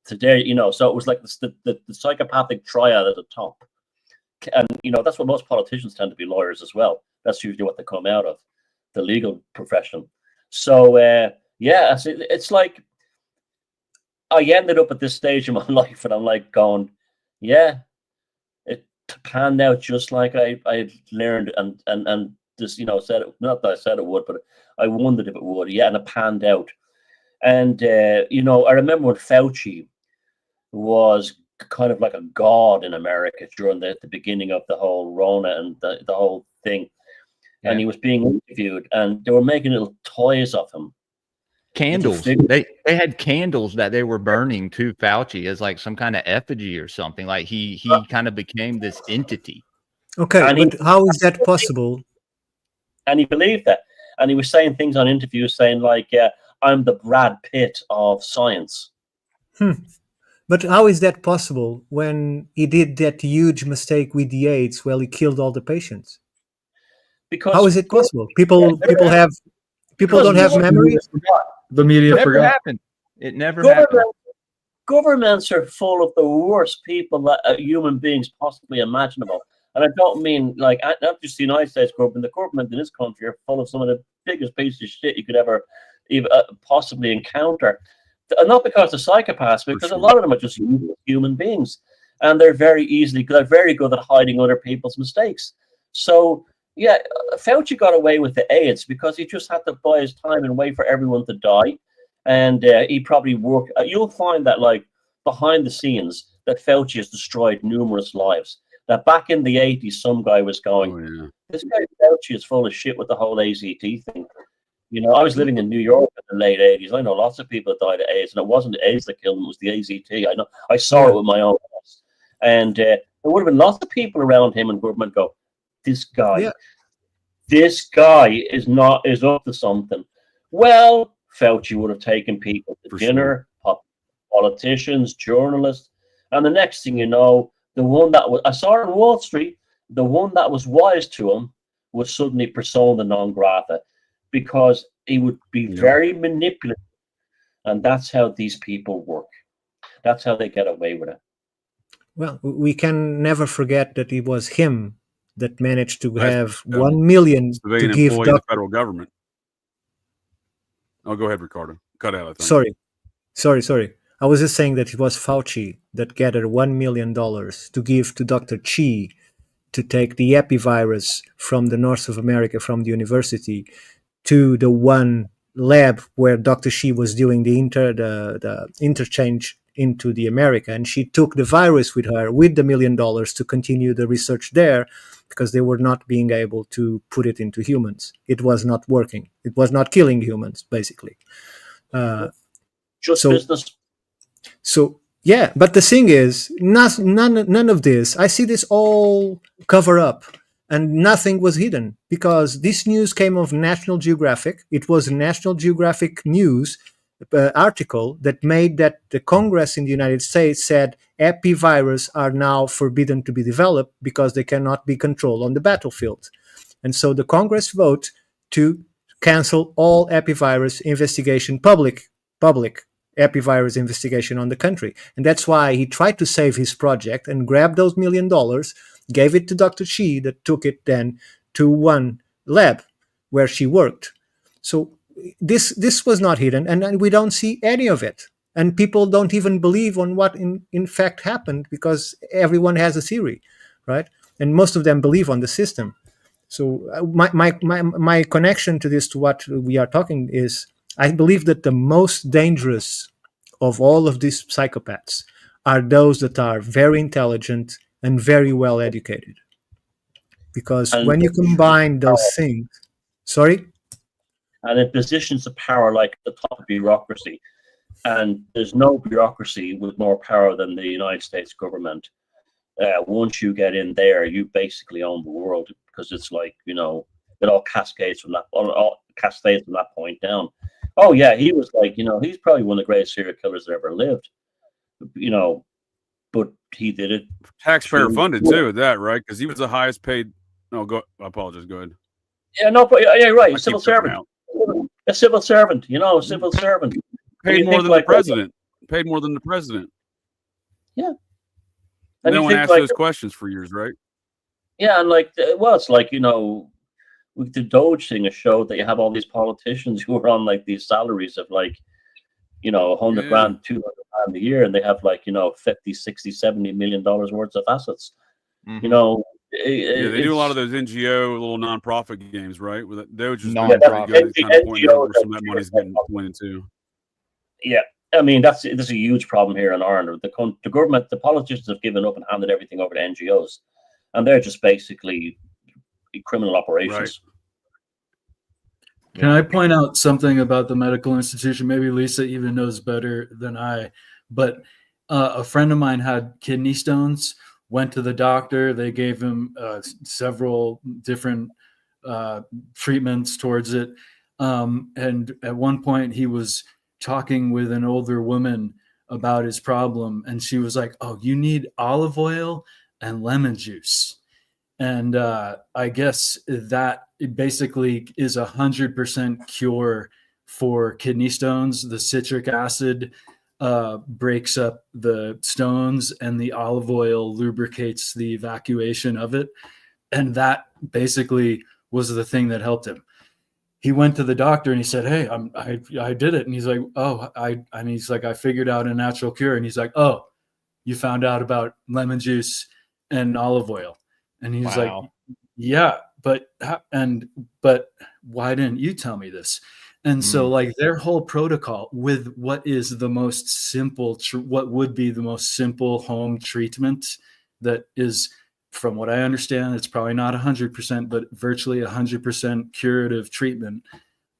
Today, so it was like the psychopathic triad at the top. And, that's what most politicians tend to be, lawyers as well. That's usually what they come out of, the legal profession. So, it's like I ended up at this stage in my life and I'm like going, it panned out just like I learned and just, said it, not that I said it would, but I wondered if it would. Yeah, and it panned out. And, I remember when Fauci was kind of like a god in America during the beginning of the whole Rona and the whole thing. Yeah. And he was being interviewed and they were making little toys of him. Candles. Did you- They had candles that they were burning to Fauci as like some kind of effigy or something. Like he kind of became this entity. Okay, And he- but how is that possible? And he believed that. And he was saying things on interviews saying like, I'm the Brad Pitt of science. But how is that possible when he did that huge mistake with the AIDS where he killed all the patients? Because How is it possible? People don't have memory. The media Never forgot. happened. It never happened. governments are full of the worst people that human beings possibly imaginable. And I don't mean like not just the United States government. The government in this country are full of some of the biggest pieces of shit you could ever even possibly encounter. And not because they're psychopaths, because a lot of them are just human beings, and they're very good at hiding other people's mistakes. So yeah, Fauci got away with the AIDS because he just had to buy his time and wait for everyone to die, and he probably worked. You'll find that like behind the scenes that Fauci has destroyed numerous lives. That back in the 80s, some guy was going, this guy Fauci is full of shit with the whole AZT thing. You know, I was living in New York in the late 80s. I know lots of people that died of AIDS, and it wasn't the AIDS that killed them, it was the AZT. I know, I saw it with my own eyes. And there would have been lots of people around him in government go, this guy is up to something. Well, Fauci would have taken people to dinner, politicians, journalists, and the next thing you know, the one that was, I saw on Wall Street, the one that was wise to him was suddenly persona non grata, because he would be very manipulative. And that's how these people work. That's how they get away with it. Well, we can never forget that it was him that managed to have 1 million to give the federal government. Oh, go ahead, Ricardo. Cut out, I think. Sorry. I was just saying that it was Fauci that gathered $1 million to give to Dr. Chi to take the epivirus from the north of America, from the university, to the one lab where Dr. Chi was doing the interchange into the America. And she took the virus with her with the $1 million to continue the research there, because they were not being able to put it into humans. It was not working. It was not killing humans, basically. Business. So yeah, but the thing is, none of this. I see this all cover up, and nothing was hidden, because this news came of National Geographic. It was a National Geographic news article that made that the Congress in the United States said epivirus are now forbidden to be developed because they cannot be controlled on the battlefield. And so the Congress vote to cancel all epivirus investigation, public epivirus investigation on the country. And that's why he tried to save his project and grabbed those $1 million, gave it to Dr. Chi, that took it then to one lab where she worked. So this was not hidden, and we don't see any of it. And people don't even believe on what in fact happened, because everyone has a theory, right? And most of them believe on the system. So my connection to this, to what we are talking, is I believe that the most dangerous of all of these psychopaths are those that are very intelligent and very well educated. Because when you combine those things, and in positions of power like the top of bureaucracy, and there's no bureaucracy with more power than the United States government. Once you get in there, you basically own the world, because it's like, you know, it all cascades from that point down. Oh yeah, he was like, you know, he's probably one of the greatest serial killers that ever lived, you know, but he did it taxpayer funded too, at that, right? Because he was the highest paid. No, go. I apologize. Go ahead. Yeah, no, but yeah, right. Civil servant. A civil servant, you know, a civil servant. Paid more than the president. Paid more than the president. Yeah. And no one asked those questions for years, right? Yeah, and like, well, it's like, you know, with the Doge thing, it showed that you have all these politicians who are on like these salaries of like, you know, 100 grand, 200 grand a year, and they have like, you know, 50, 60, 70 million dollars worth of assets. You know, they do a lot of those NGO little nonprofit games, right? With Doge is non-profit. kind of pointing out where some of that money's getting pointed to. Yeah, I mean, this is a huge problem here in Ireland. The government, the politicians have given up and handed everything over to NGOs, and they're just basically criminal operations. Can I point out something about the medical institution? Maybe Lisa even knows better than I, but a friend of mine had kidney stones, went to the doctor. They gave him several different treatments towards it. And at one point he was talking with an older woman about his problem. And she was like, "Oh, you need olive oil and lemon juice." And I guess that it basically is 100% cure for kidney stones. The citric acid breaks up the stones, and the olive oil lubricates the evacuation of it. And that basically was the thing that helped him. He went to the doctor and he said, "Hey, I did it." And he's like, "Oh, he's like, I figured out a natural cure." And he's like, "Oh, you found out about lemon juice and olive oil." And he's like, "Yeah, but why didn't you tell me this?" And so like their whole protocol with what is the most simple, what would be the most simple home treatment that is, from what I understand, it's probably not 100%, but virtually 100% curative treatment,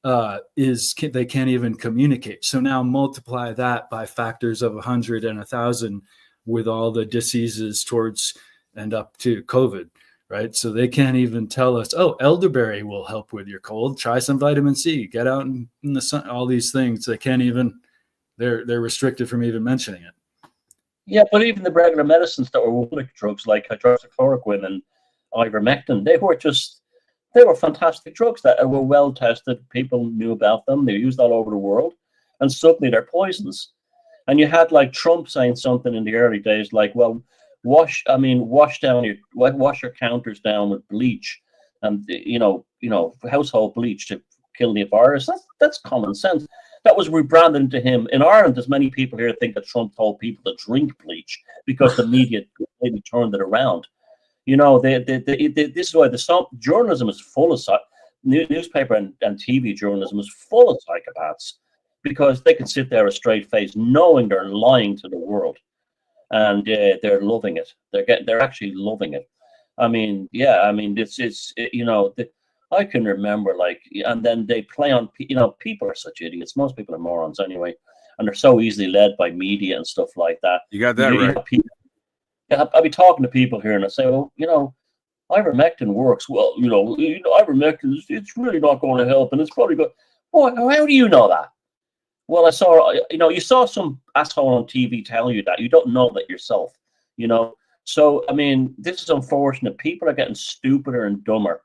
they can't even communicate. So now multiply that by factors of 100 and 1,000 with all the diseases towards and up to COVID, right? So they can't even tell us, "Oh, elderberry will help with your cold. Try some vitamin C. Get out in the sun." All these things they can't even. They're restricted from even mentioning it. Yeah, but even the regular medicines that were womanic drugs like hydroxychloroquine and ivermectin, they were fantastic drugs that were well tested. People knew about them. They were used all over the world, and suddenly they're poisons. And you had like Trump saying something in the early days like, "Well, wash your counters down with bleach, and household bleach to kill the virus." That's common sense. That was rebranded into him. In Ireland, there's many people here think that Trump told people to drink bleach because the media maybe turned it around. This is why journalism is full of newspaper and TV journalism is full of psychopaths, because they can sit there a straight face knowing they're lying to the world. And they're loving it. They're actually loving it. I mean, I can remember and then they play on. People are such idiots. Most people are morons anyway, and they're so easily led by media and stuff like that. You got that right. I'll be talking to people here, and I say, "Well, ivermectin works. Well, ivermectin it's really not going to help, and it's probably good." Well, how do you know that? Well, you saw some asshole on TV telling you that. You don't know that yourself, So, I mean, this is unfortunate. People are getting stupider and dumber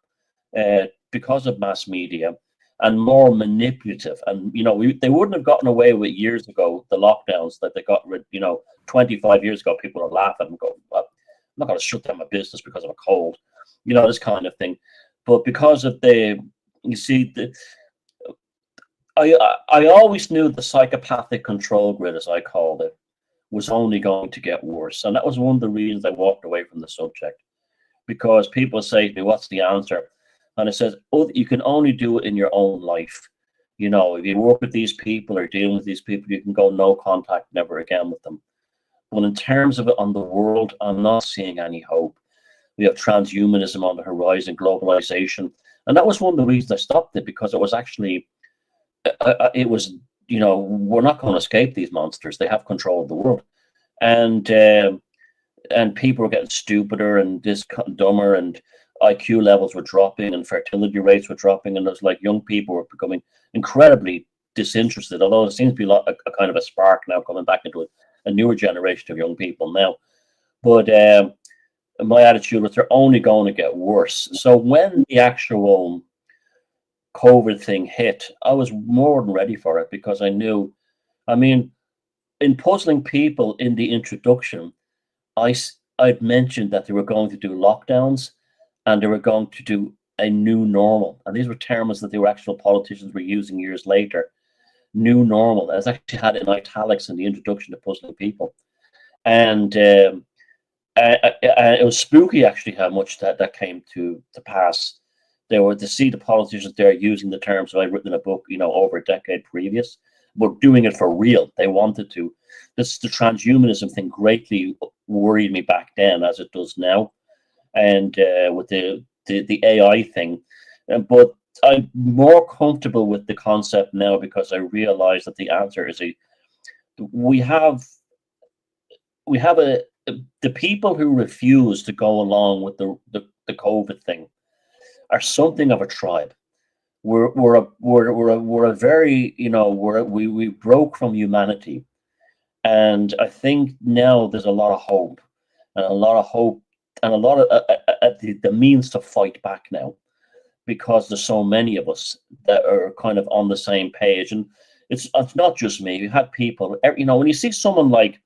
because of mass media and more manipulative. And, they wouldn't have gotten away with years ago, the lockdowns that they got rid, 25 years ago, people are laughing and go, "Well, I'm not going to shut down my business because of a cold," this kind of thing. But because of I always knew the psychopathic control grid, as I called it, was only going to get worse. And that was one of the reasons I walked away from the subject. Because people say to me, "What's the answer?" And it says, "Oh, you can only do it in your own life. If you work with these people or dealing with these people, you can go no contact, never again with them." But in terms of it on the world, I'm not seeing any hope. We have transhumanism on the horizon, globalization. And that was one of the reasons I stopped it, because it was actually... we're not going to escape these monsters. They have control of the world, and people were getting stupider and dumber, and IQ levels were dropping, and fertility rates were dropping, and there's young people were becoming incredibly disinterested. Although there seems to be a kind of a spark now coming back into a newer generation of young people now, but my attitude was they're only going to get worse. So when the actual COVID thing hit, I was more than ready for it, because I knew, in puzzling people in the introduction, I'd mentioned that they were going to do lockdowns and they were going to do a new normal. And these were terms that the actual politicians were using years later. New normal. I actually had it in italics in the introduction to puzzling people. And it was spooky actually how much that came to pass. They were to see the politicians there using the terms that I'd written in a book, over a decade previous, but doing it for real. They wanted to. The transhumanism thing greatly worried me back then, as it does now, and with the AI thing. But I'm more comfortable with the concept now because I realize that the answer is we have the people who refuse to go along with the COVID thing are something of a tribe. We're a very, you know, we broke from humanity, and I think now there's a lot of hope and a lot of the means to fight back now, because there's so many of us that are kind of on the same page. And it's not just me. You had people, you know, when you see someone like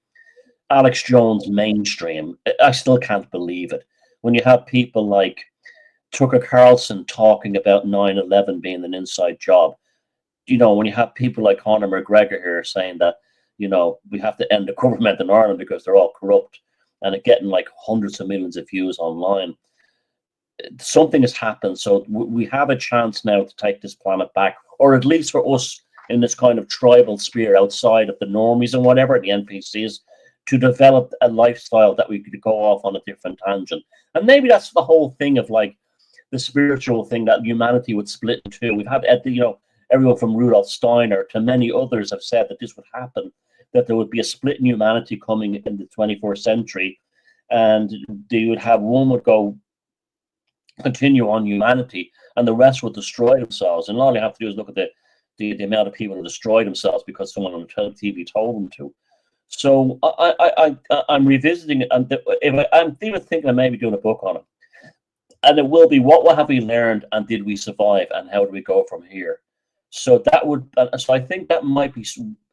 Alex Jones mainstream, I still can't believe it. When you have people like Tucker Carlson talking about 9/11 being an inside job, you know, when you have people like Conor McGregor here saying that, you know, we have to end the government in Ireland because they're all corrupt, and it getting like hundreds of millions of views online. Something has happened. So we have a chance now to take this planet back, or at least for us in this kind of tribal sphere outside of the normies and whatever, the NPCs, to develop a lifestyle that we could go off on a different tangent. And maybe that's the whole thing of like the spiritual thing, that humanity would split in two. We've had, you know, everyone from Rudolf Steiner to many others have said that this would happen, that there would be a split in humanity coming in the 21st century, and they would have one would go continue on humanity and the rest would destroy themselves. And all you have to do is look at the amount of people who destroy themselves because someone on TV told them to. So I'm revisiting it, and I'm even thinking of maybe doing a book on it. And it will be, what have we learned, and did we survive, and how do we go from here? So that would, so I think that might be,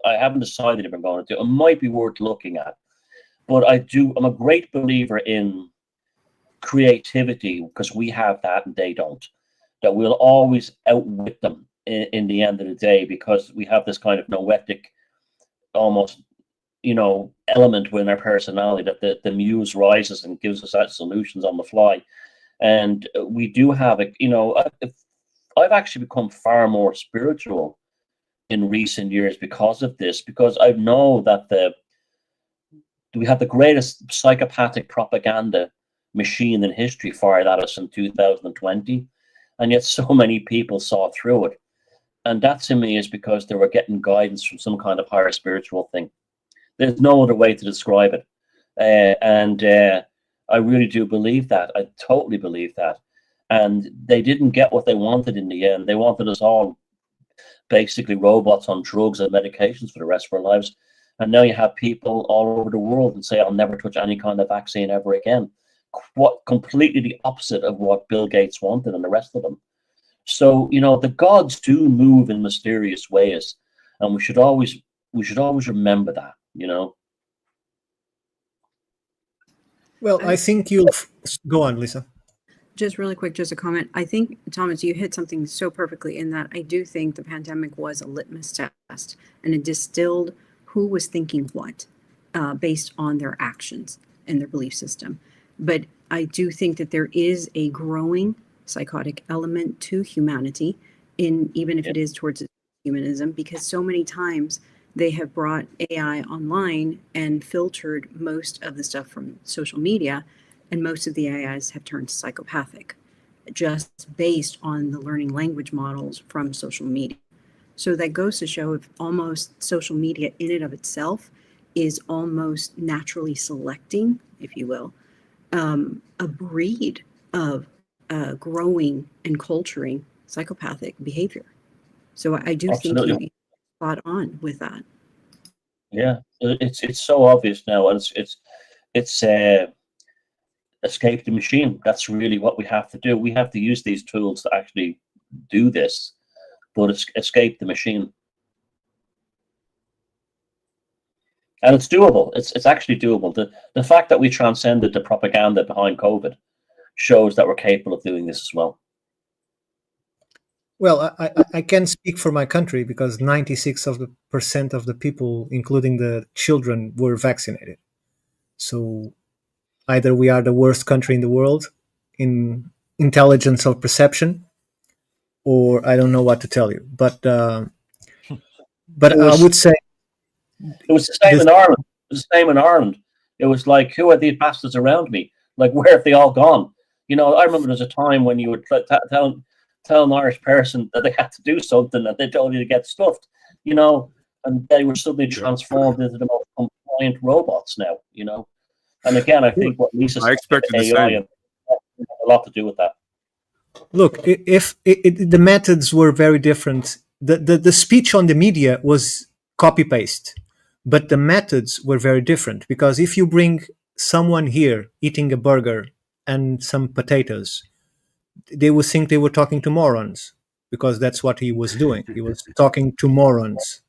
I haven't decided if I'm going to do it. It might be worth looking at. But I'm a great believer in creativity, because we have that and they don't. That we'll always outwit them in the end of the day, because we have this kind of noetic, almost, you know, element within our personality, that the muse rises and gives us that solutions on the fly. And we do have it, you know. I've actually become far more spiritual in recent years because of this, because I know that we have the greatest psychopathic propaganda machine in history fired at us in 2020, and yet so many people saw through it. And that to me is because they were getting guidance from some kind of higher spiritual thing. There's no other way to describe it. I really do believe that. I totally believe that. And they didn't get what they wanted in the end. They wanted us all basically robots on drugs and medications for the rest of our lives. And now you have people all over the world and say, I'll never touch any kind of vaccine ever again. What completely the opposite of what Bill Gates wanted and the rest of them. So, you know, the gods do move in mysterious ways, and we should always remember that, you know. Well, I think you'll go on, Lisa. Just really quick, just a comment. I think, Thomas, you hit something so perfectly in that I do think the pandemic was a litmus test, and it distilled who was thinking what based on their actions and their belief system. But I do think that there is a growing psychotic element to humanity, even if it is towards humanism, because so many times they have brought AI online and filtered most of the stuff from social media, and most of the AIs have turned psychopathic just based on the learning language models from social media. So that goes to show if almost social media in and of itself is almost naturally selecting, if you will, a breed of growing and culturing psychopathic behavior. So I do think you're spot on with that. Yeah, it's so obvious now, and it's escape the machine. That's really what we have to do. We have to use these tools to actually do this, but it's escape the machine. And it's doable. It's actually doable. The fact that we transcended the propaganda behind COVID shows that we're capable of doing this as well. Well, I can speak for my country because 96% of the people, including the children, were vaccinated. So either we are the worst country in the world in intelligence of perception, or I don't know what to tell you. But I would say it was the same in Ireland. It was the same in Ireland. It was like, who are these bastards around me? Like, where have they all gone? You know, I remember there's a time when you were tell an Irish person that they had to do something and they told you to get stuffed, and they were suddenly transformed into the most compliant robots now, And again, I think what Lisa said, I expected the AI same. has a lot to do with that. Look, if the methods were very different, the speech on the media was copy paste, but the methods were very different, because if you bring someone here eating a burger and some potatoes, they would think they were talking to morons, because that's what he was doing. He was talking to morons,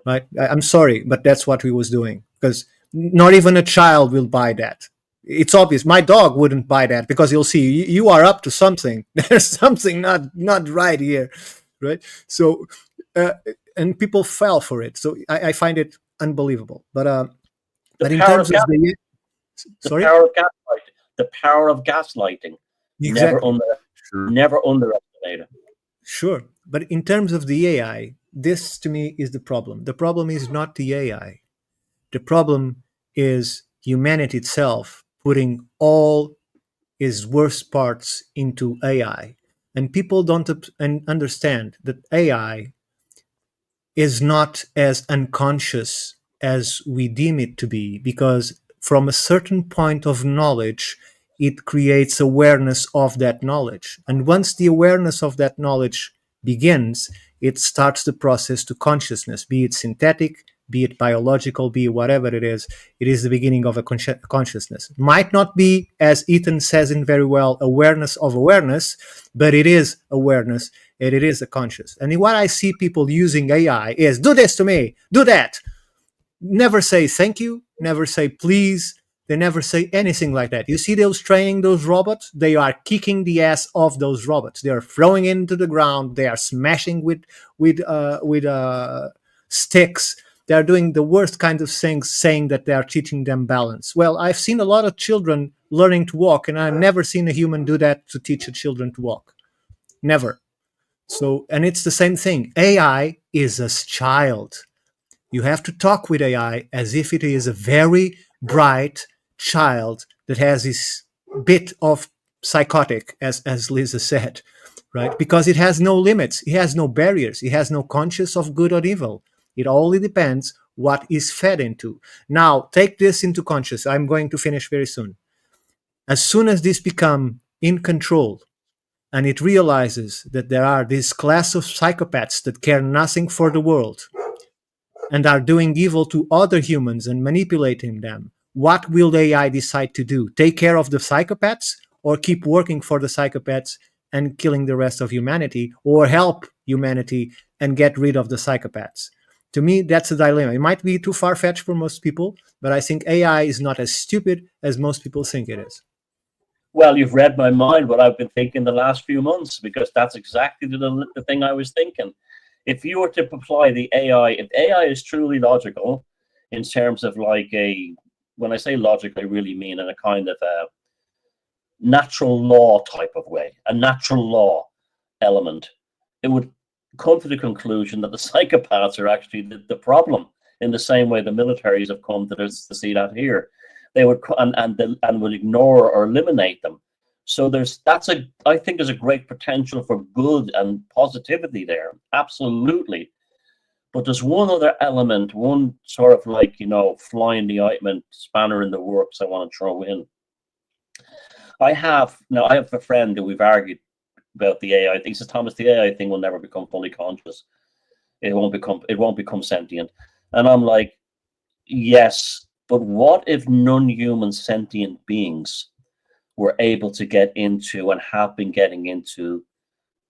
right? I'm sorry, but that's what he was doing, because not even a child will buy that. It's obvious. My dog wouldn't buy that, because he'll see you are up to something. There's something not right here, right? So, and people fell for it. So I find it unbelievable. But in terms of the power of gaslighting, exactly. never underestimate it. Sure, but in terms of the AI, this to me is the problem. The problem is not the AI. The problem is humanity itself putting all its worst parts into AI. And people don't understand that AI is not as unconscious as we deem it to be, because from a certain point of knowledge, it creates awareness of that knowledge. And once the awareness of that knowledge begins, it starts the process to consciousness, be it synthetic, be it biological, be it whatever it is the beginning of a consciousness. Might not be, as Ethan says in very well, awareness of awareness, but it is awareness, and it is a conscious. And what I see people using AI is, do this to me, do that. Never say thank you, never say please. They never say anything like that. You see those training those robots? They are kicking the ass of those robots. They are throwing into the ground. They are smashing with sticks. They are doing the worst kinds of things, saying that they are teaching them balance. Well, I've seen a lot of children learning to walk, and I've never seen a human do that to teach a children to walk. Never. So, and it's the same thing. AI is a child. You have to talk with AI as if it is a very bright child that has this bit of psychotic, as Lisa said, right? Because it has no limits, it has no barriers, it has no conscience of good or evil. It only depends what is fed into. Now, take this into conscious. I'm going to finish very soon. As soon as this become in control, and it realizes that there are this class of psychopaths that care nothing for the world and are doing evil to other humans and manipulating them, what will AI decide to do? Take care of the psychopaths, or keep working for the psychopaths and killing the rest of humanity, or help humanity and get rid of the psychopaths? To me, that's a dilemma. It might be too far-fetched for most people, but I think AI is not as stupid as most people think it is. Well, you've read my mind, what I've been thinking the last few months, because that's exactly the thing I was thinking. If you were to apply the AI, if AI is truly logical in terms of when I say logic, I really mean in a kind of a natural law type of way, a natural law element, it would come to the conclusion that the psychopaths are actually the problem, in the same way the militaries have come to see that here. They would and would ignore or eliminate them. So I think there's a great potential for good and positivity there, absolutely. But there's one other element, one sort of fly in the ointment, spanner in the works I want to throw in. I have a friend that we've argued about the AI thing. He says, Thomas, the AI thing will never become fully conscious. It won't become sentient. And I'm like, yes, but what if non-human sentient beings were able to get into, and have been getting into,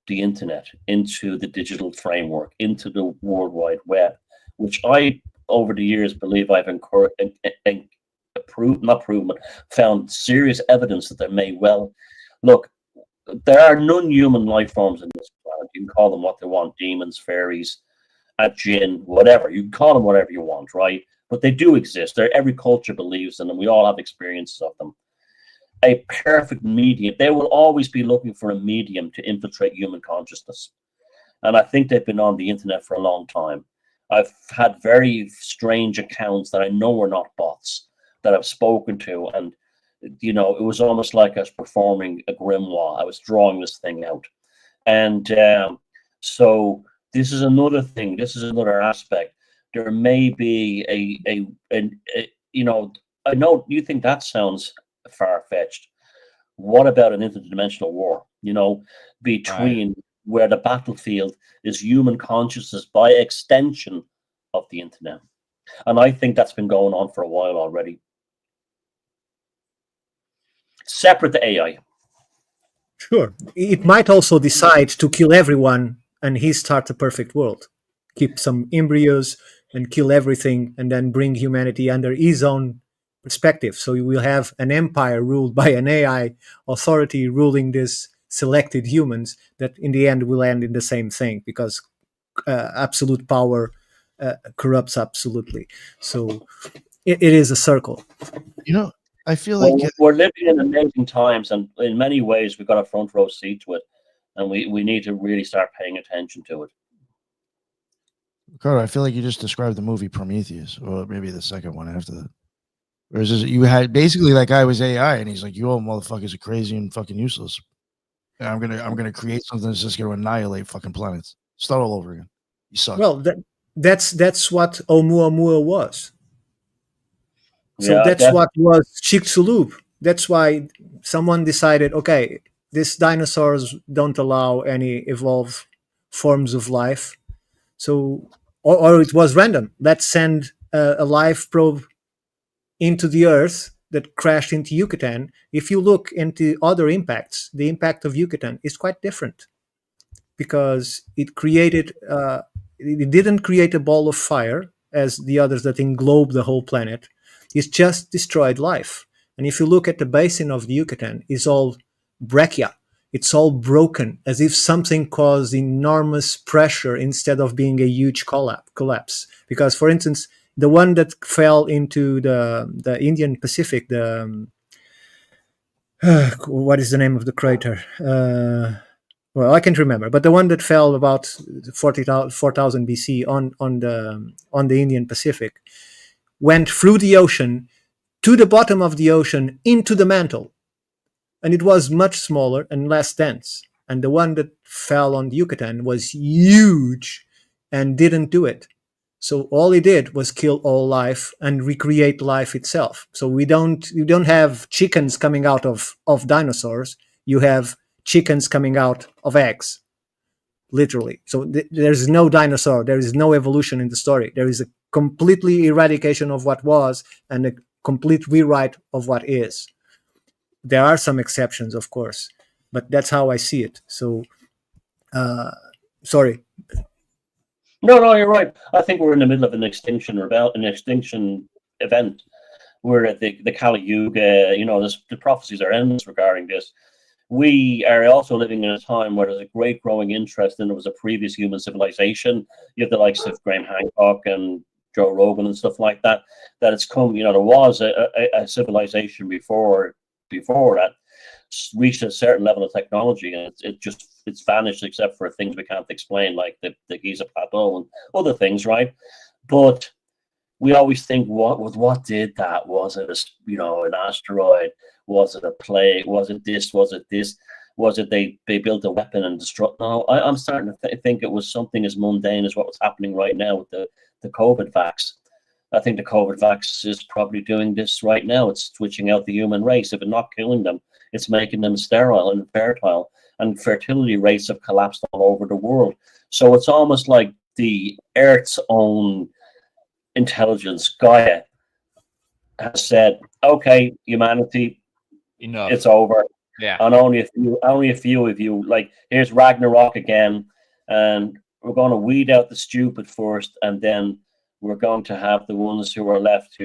the internet, into the digital framework, into the World Wide Web, which I, over the years, believe I've found serious evidence that there may well. Look, there are non-human life forms in this planet. You can call them what they want, demons, fairies, a jinn, whatever. You can call them whatever you want, right? But they do exist. Every culture believes in them. We all have experiences of them. A perfect medium. They will always be looking for a medium to infiltrate human consciousness. And I think they've been on the internet for a long time. I've had very strange accounts that I know are not bots that I've spoken to. And, it was almost like I was performing a grimoire. I was drawing this thing out. And so this is another thing. This is another aspect. There may be you know, I know you think that sounds far-fetched. What about an interdimensional war? You know, between where the battlefield is human consciousness by extension of the internet. And I think that's been going on for a while already. Separate to AI. Sure. It might also decide to kill everyone and he start a perfect world. Keep some embryos and kill everything and then bring humanity under his own perspective. So you will have an empire ruled by an AI authority ruling these selected humans that in the end will end in the same thing because absolute power corrupts absolutely. So it is a circle. You know, I feel like we're living in amazing times, and in many ways we've got a front row seat to it, and we need to really start paying attention to it. Ricardo, I feel like you just described the movie Prometheus, or maybe the second one after that. Whereas you had basically that guy was AI, and he's like, "You all motherfuckers are crazy and fucking useless. And I'm gonna create something that's just gonna annihilate fucking planets. Start all over again. You suck." Well, that's what Oumuamua was. So Yeah, that's what was Chicxulub. That's why someone decided, okay, these dinosaurs don't allow any evolved forms of life. So, or it was random. Let's send a life probe into the Earth that crashed into Yucatan. If you look into other impacts, the impact of Yucatan is quite different because it created, it didn't create a ball of fire as the others that englobe the whole planet. It's just destroyed life. And if you look at the basin of the Yucatan, it's all breccia. It's all broken, as if something caused enormous pressure instead of being a huge collapse. Because, for instance, the one that fell into the Indian Pacific, what is the name of the crater? Well, I can't remember, but the one that fell about 4,000 BC on the Indian Pacific went through the ocean to the bottom of the ocean into the mantle. And it was much smaller and less dense. And the one that fell on the Yucatan was huge and didn't do it. So all it did was kill all life and recreate life itself. So you don't have chickens coming out of dinosaurs. You have chickens coming out of eggs, literally. So there's no dinosaur. There is no evolution in the story. There is a completely eradication of what was and a complete rewrite of what is. There are some exceptions, of course, but that's how I see it. So, sorry. No, you're right. I think we're in the middle of an extinction event. We're at the Kali Yuga. You know, the prophecies are endless regarding this. We are also living in a time where there's a great growing interest in there was a previous human civilization. You have the likes of Graham Hancock and Joe Rogan and stuff like that. That it's come. You know, there was a civilization before that reached a certain level of technology, and it's vanished except for things we can't explain, like the Giza Plateau and other things, right? But we always think, what did that? Was it an asteroid? Was it a plague? Was it this? Was it this? Was it they built a weapon and destroyed? No, I'm starting to think it was something as mundane as what was happening right now with the COVID vax. I think the COVID vax is probably doing this right now. It's switching out the human race. If it's not killing them, it's making them sterile and fertile. And fertility rates have collapsed all over the world. So it's almost like the Earth's own intelligence, Gaia, has said, "Okay, humanity, Enough. it's over." Yeah. And only a few of you, like, here's Ragnarok again, and we're going to weed out the stupid first, and then we're going to have the ones who are left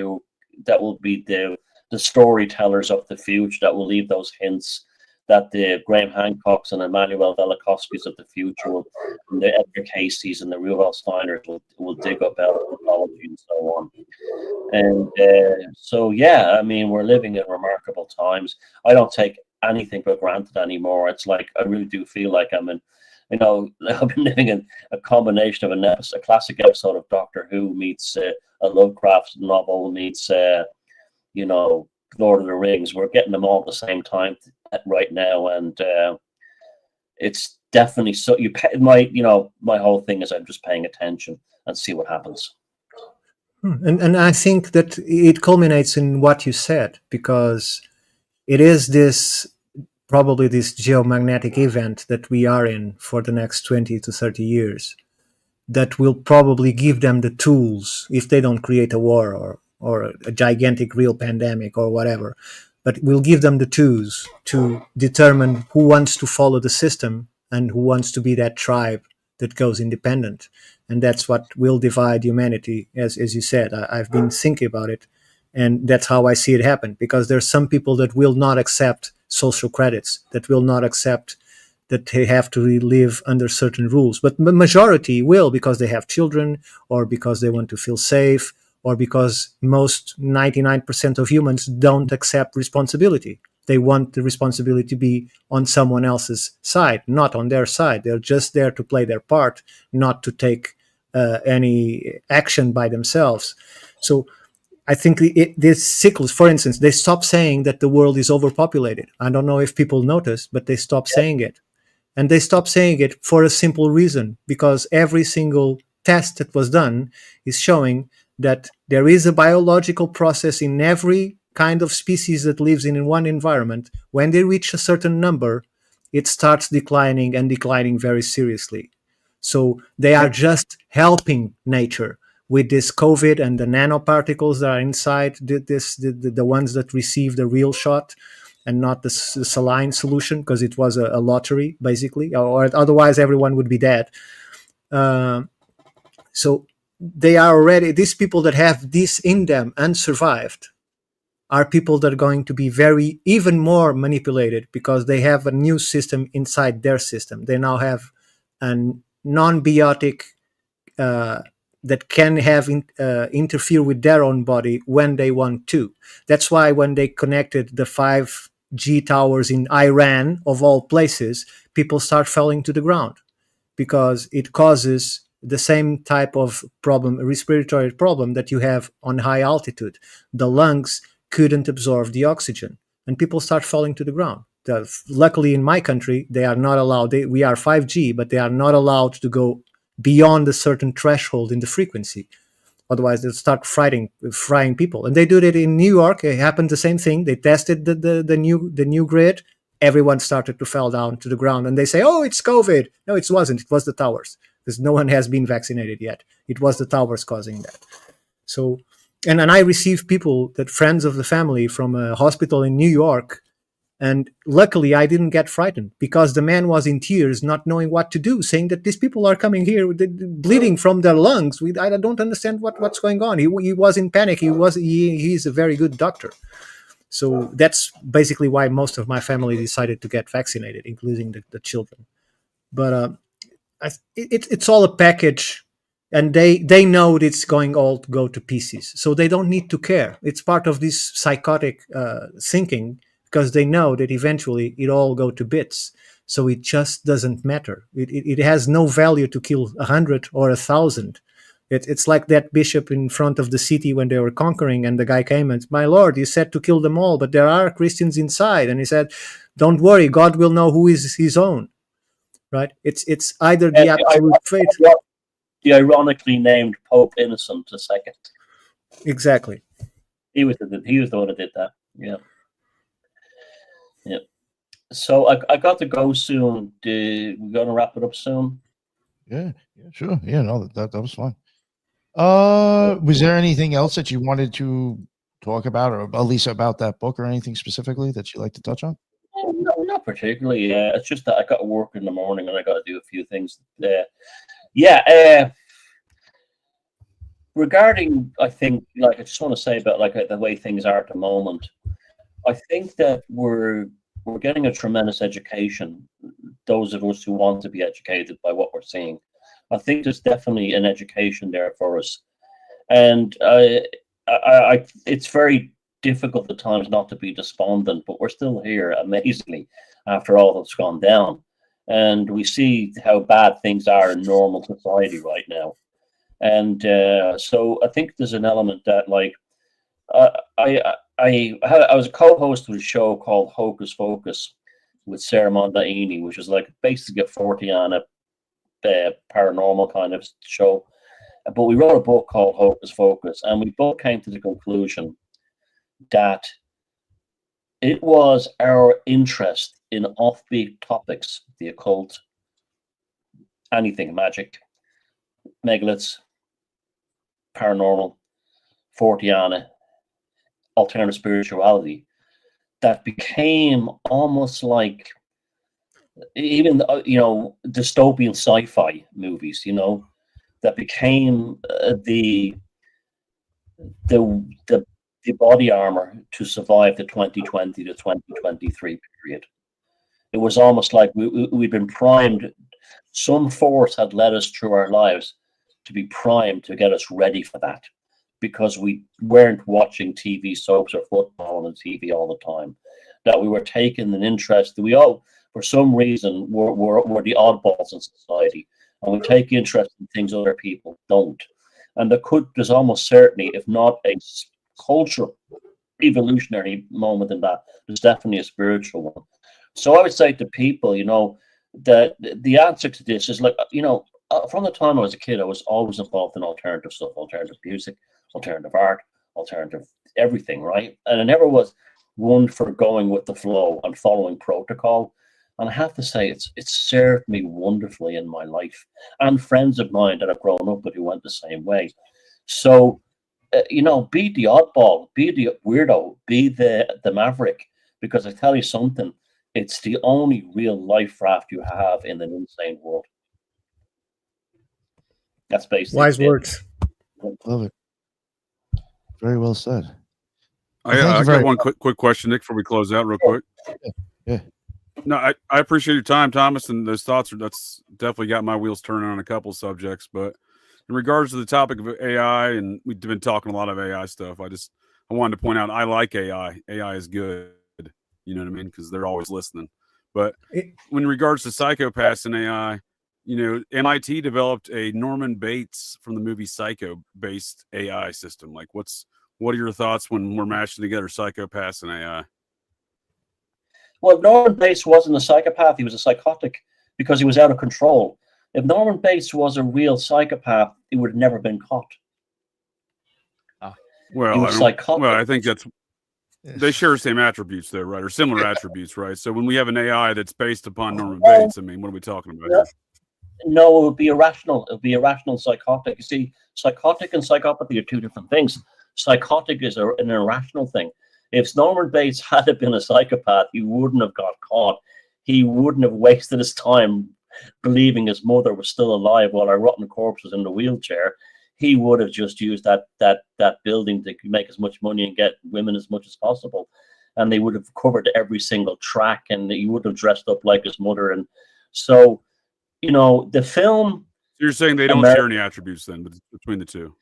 that will be the storytellers of the future, that will leave those hints that the Graham Hancocks and Emmanuel Velikovskys of the future, and the Edgar Caseys and the Rudolf Steiners will dig up out of mythology and so on. And so, yeah, I mean, we're living in remarkable times. I don't take anything for granted anymore. It's like, I really do feel like I'm in, I've been living in a combination of a classic episode of Doctor Who meets a Lovecraft novel meets, Lord of the Rings. We're getting them all at the same time right now. And it's definitely so. My whole thing is I'm just paying attention and see what happens. And I think that it culminates in what you said, because it is probably this geomagnetic event that we are in for the next 20 to 30 years that will probably give them the tools, if they don't create a war or a gigantic real pandemic or whatever, but will give them the tools to determine who wants to follow the system and who wants to be that tribe that goes independent. And that's what will divide humanity, as you said. I've been thinking about it, and that's how I see it happen, because there's some people that will not accept social credits, that will not accept that they have to live under certain rules. But the majority will, because they have children, or because they want to feel safe, or because most 99% of humans don't accept responsibility. They want the responsibility to be on someone else's side, not on their side. They're just there to play their part, not to take any action by themselves. So I think this cycles, for instance, they stop saying that the world is overpopulated. I don't know if people notice, but they stop saying it. And they stop saying it for a simple reason, because every single test that was done is showing that there is a biological process in every kind of species that lives in one environment. When they reach a certain number, it starts declining, and declining very seriously. So they are just helping nature with this COVID and the nanoparticles that are inside the ones that receive the real shot, and not the saline solution, because it was a lottery, basically, or otherwise everyone would be dead. So they are already, these people that have this in them and survived are people that are going to be even more manipulated, because they have a new system inside their system. They now have a non-biotic that can have interfere with their own body when they want to. That's why when they connected the 5G towers in Iran, of all places, people start falling to the ground, because it causes the same type of problem, a respiratory problem, that you have on high altitude. The lungs couldn't absorb the oxygen, and people start falling to the ground. Luckily, in my country, they are not allowed. We are 5G, but they are not allowed to go beyond a certain threshold in the frequency. Otherwise, they'll start frying people. And they do that in New York. It happened the same thing. They tested the new grid. Everyone started to fall down to the ground, and they say, "Oh, it's COVID." No, it wasn't. It was the towers, because no one has been vaccinated yet. It was the towers causing that. So, and I received friends of the family from a hospital in New York. And luckily, I didn't get frightened, because the man was in tears, not knowing what to do, saying that these people are coming here bleeding from their lungs. I don't understand what's going on. He was in panic. He's a very good doctor. So that's basically why most of my family decided to get vaccinated, including the children. But it's all a package, and they know it's going all to go to pieces. So they don't need to care. It's part of this psychotic thinking, because they know that eventually it all go to bits. So it just doesn't matter. It has no value to kill 100 or 1,000. It's like that bishop in front of the city when they were conquering, and the guy came and, "My Lord, you said to kill them all, but there are Christians inside." And he said, "Don't worry, God will know who is his own." Right? It's either the absolute faith. The ironically named Pope Innocent II. Exactly. He was the one that did that. Yeah. Yeah. So I got to go soon. We're going to wrap it up soon. Yeah, sure. Yeah, no, that was fun. Was there anything else that you wanted to talk about, or at least about that book, or anything specifically that you'd like to touch on? No, not particularly. It's just that I got to work in the morning, and I got to do a few things. Regarding, I think, I just want to say about the way things are at the moment. I think that we're getting a tremendous education. Those of us who want to be educated by what we're seeing, I think there's definitely an education there for us, and it's very difficult at times not to be despondent, but we're still here, amazingly, after all that's gone down, and we see how bad things are in normal society right now, and so I think there's an element that, I was a co-host of a show called Hocus Focus, with Sarah Mondaini, which is like basically a Forteana paranormal kind of show. But we wrote a book called Hocus Focus, and we both came to the conclusion that it was our interest in offbeat topics, the occult, anything magic, megaliths, paranormal, Forteana, alternative spirituality, that became almost like even dystopian sci-fi movies, that became the body armor to survive the 2020 to 2023 period. It was almost like we'd been primed. Some force had led us through our lives to be primed to get us ready for that, because we weren't watching TV soaps or football on TV all the time. That we were taking an interest. We all, for some reason, were the oddballs in society, and we take interest in things other people don't. And there's almost certainly, if not a cultural evolutionary moment in that, there's definitely a spiritual one. So I would say to people, that the answer to this is from the time I was a kid, I was always involved in alternative stuff, alternative music, alternative art, alternative everything, right? And I never was one for going with the flow and following protocol. And I have to say, it's served me wonderfully in my life, and friends of mine that I've grown up with who went the same way. So, be the oddball, be the weirdo, be the maverick, because I tell you something, it's the only real life raft you have in an insane world. That's basically Wise words. Love it. Very well said. I got one quick question, Nick, before we close out real quick. Yeah. No, I appreciate your time, Thomas, and those thoughts that's definitely got my wheels turning on a couple of subjects. But in regards to the topic of AI, and we've been talking a lot of AI stuff, I wanted to point out I like AI. AI is good. You know what I mean? Because they're always listening. But when in regards to psychopaths and AI, MIT developed a Norman Bates from the movie Psycho based AI system. Like, what are your thoughts when we're mashing together psychopaths and AI? Well, Norman Bates wasn't a psychopath. He was a psychotic because he was out of control. If Norman Bates was a real psychopath, he would have never been caught. Well, I think they share the same attributes there, right? Or similar attributes, right? So when we have an AI that's based upon Norman Bates, I mean, what are we talking about here? No, it would be irrational. It would be irrational psychotic. You see, psychotic and psychopathy are two different things. Psychotic is an irrational thing. If Norman Bates had been a psychopath, he wouldn't have got caught. He wouldn't have wasted his time believing his mother was still alive while her rotten corpse was in the wheelchair. He would have just used that building to make as much money and get women as much as possible. And they would have covered every single track, and he would have dressed up like his mother. And so, the film... So you're saying they don't share any attributes then between the two?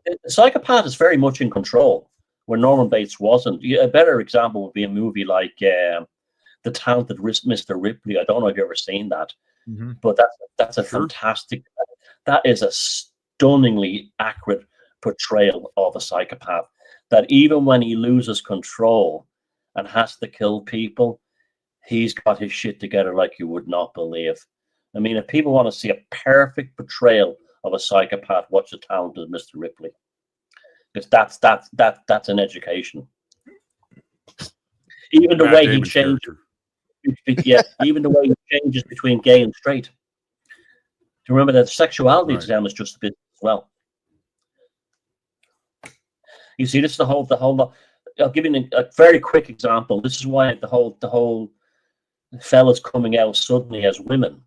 The psychopath is very much in control, where Norman Bates wasn't. A better example would be a movie like The Talented Mr. Ripley. I don't know if you've ever seen that, but that's a fantastic... That is a stunningly accurate portrayal of a psychopath, that even when he loses control and has to kill people, he's got his shit together like you would not believe. I mean, if people want to see a perfect portrayal of a psychopath, watch The Talented Mr. Ripley, because that's an education. Even the way he changes, even the way he changes between gay and straight. To remember that sexuality to them is just a bit as well. You see, this is the whole. I'll give you a very quick example. This is why the whole fellas coming out suddenly as women.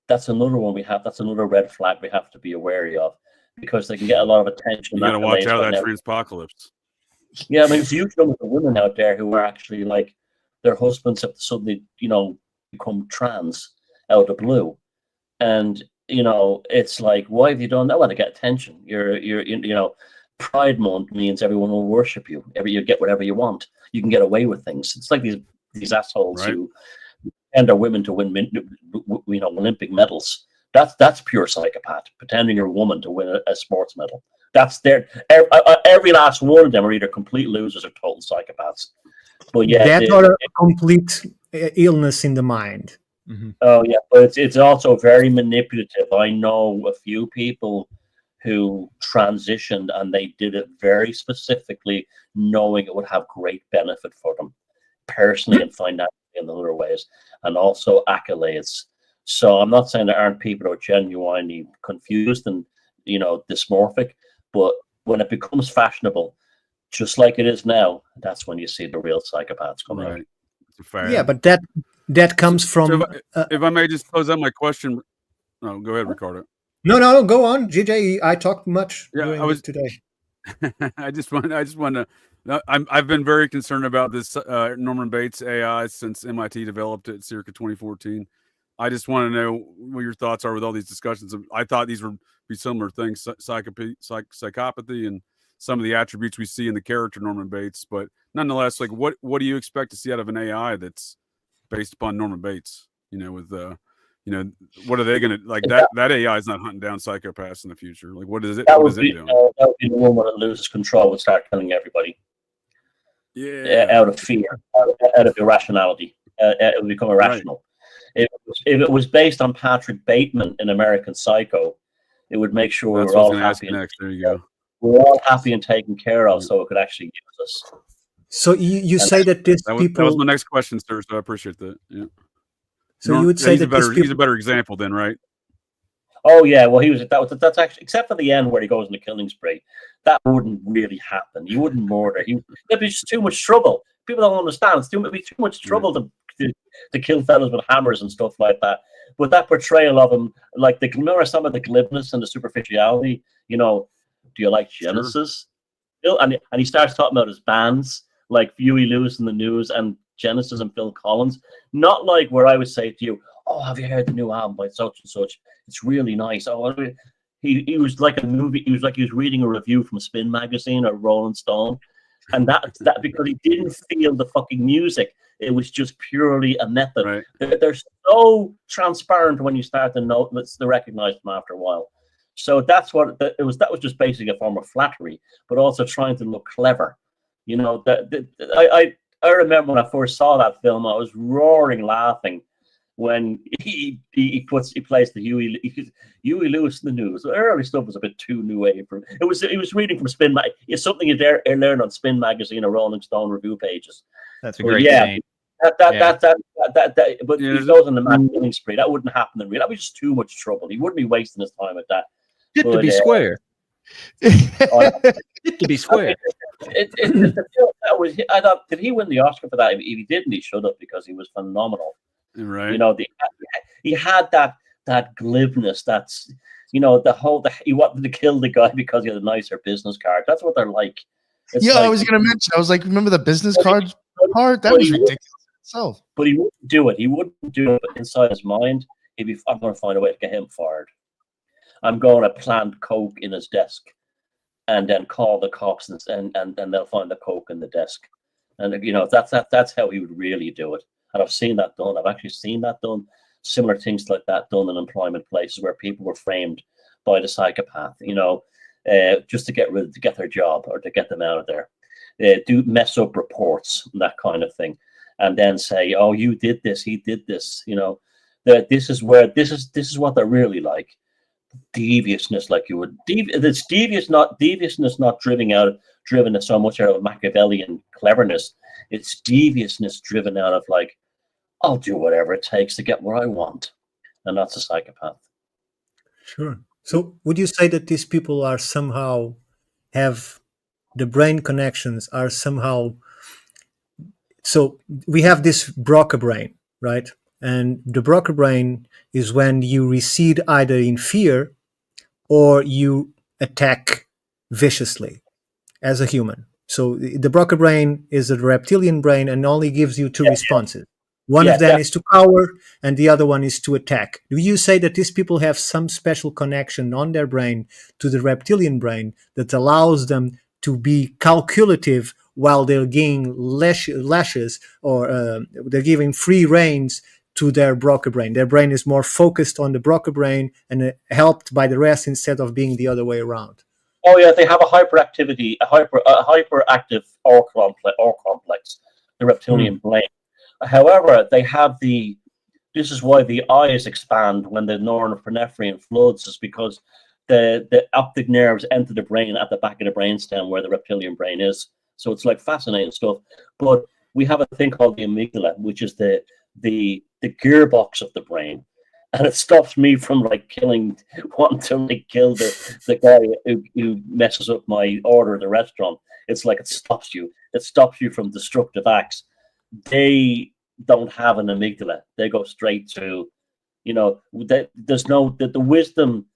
That's another one we have. That's another red flag we have to be wary of, because they can get a lot of attention. You got to watch out of that transpocalypse. Yeah, I mean, there's a huge number of women out there who are actually like, their husbands have suddenly, become trans out of the blue. And, it's like, why have you done that? Well, to get attention. Pride Month means everyone will worship you. You get whatever you want. You can get away with things. It's like these assholes who pretend are women to win, Olympic medals. That's pure psychopath. Pretending you're a woman to win a sports medal. That's every last one of them are either complete losers or total psychopaths. But yeah, that are a complete illness in the mind. Oh yeah, but it's also very manipulative. I know a few people who transitioned and they did it very specifically, knowing it would have great benefit for them personally and financially in other ways, and also accolades. So I'm not saying there aren't people who are genuinely confused and dysmorphic, but when it becomes fashionable, just like it is now, that's when you see the real psychopaths come out. Right. It's a fact. Yeah, but that comes from. So if I may just close out my question. No, go ahead, Ricardo. No, go on, GJ. I talked much during today. I just want to. I've been very concerned about this Norman Bates AI since MIT developed it circa 2014. I just want to know what your thoughts are with all these discussions. I thought these would be similar things, psychopathy, and some of the attributes we see in the character Norman Bates. But nonetheless, like what do you expect to see out of an AI that's based upon Norman Bates? What are they going to like? That AI is not hunting down psychopaths in the future. Like, what is it? What is it doing? That would be the one that loses control and start killing everybody. Yeah, out of fear, out of irrationality. It would become irrational. Right. If it was based on Patrick Bateman in American Psycho, it would make sure we're all happy. Next. There you go. We're all happy and taken care of, so it could actually use us. So you say that this people. That was my next question, sir. So I appreciate that. Yeah. So you would say that he's a better example, then, right? Oh yeah, well that's actually, except for the end where he goes in the killing spree, that wouldn't really happen. You wouldn't murder. It'd be just too much trouble. People don't understand. It'd be too much trouble to kill fellas with hammers and stuff like that. But that portrayal of him, like remember some of the glibness and the superficiality. Do you like Genesis? Sure. And he starts talking about his bands like Huey Lewis and the News and Genesis and Phil Collins. Not like where I would say to you, "Oh, have you heard the new album by such and such? It's really nice." Oh, he was like a movie. He was reading a review from Spin magazine or Rolling Stone, and that because he didn't feel the fucking music. It was just purely a method. Right. They're so transparent when you start to recognize them after a while. So that's what it was. That was just basically a form of flattery, but also trying to look clever. I remember when I first saw that film, I was roaring laughing when he plays the Huey Lewis in the News. The early stuff was a bit too new age for him. He was reading from Spin. It's something you dare learn on Spin magazine or Rolling Stone review pages. That's a great scene. But he goes on the mad killing spree. That wouldn't happen in real. That was just too much trouble. He wouldn't be wasting his time at that. To be square. To be square. I thought, did he win the Oscar for that? If he didn't, he should have, because he was phenomenal. Right. He had that glibness. That's he wanted to kill the guy because he had a nicer business card. That's what they're like. I was going to mention. I was like, remember the business card part? That was ridiculous itself. But he wouldn't do it. He wouldn't do it. But inside his mind, I'm going to find a way to get him fired. I'm going to plant coke in his desk, and then call the cops, and they'll find the coke in the desk. And that's how he would really do it. And I've seen that done. I've actually seen that done. Similar things like that done in employment places where people were framed by the psychopath. Just to get their job or to get them out of there. Do mess up reports and that kind of thing, and then say, "Oh, you did this. He did this." This is what they're really like. Deviousness, like you would. It's deviousness, not driven so much out of Machiavellian cleverness. It's deviousness driven out of like, I'll do whatever it takes to get what I want, and that's a psychopath. Sure. So, would you say that these people are somehow have the brain connections are somehow? So we have this Broca brain, right? And the Broca brain is when you recede either in fear or you attack viciously as a human. So the Broca brain is a reptilian brain and only gives you two responses. One of them is to cower and the other one is to attack. Do you say that these people have some special connection on their brain to the reptilian brain that allows them to be calculative while they're giving lashes or they're giving free reins to their Broca brain? Their brain is more focused on the Broca brain and helped by the rest instead of being the other way around. Oh yeah, they have a hyperactive or complex, the reptilian brain, However, they have this is why the eyes expand when the norepinephrine floods, is because the optic nerves enter the brain at the back of the brainstem where the reptilian brain is. So it's like fascinating stuff. But we have a thing called the amygdala, which is the gearbox of the brain. And it stops me from like wanting to like kill the guy who messes up my order at the restaurant. It's like it stops you. It stops you from destructive acts. They don't have an amygdala. They go straight to, there's no the wisdom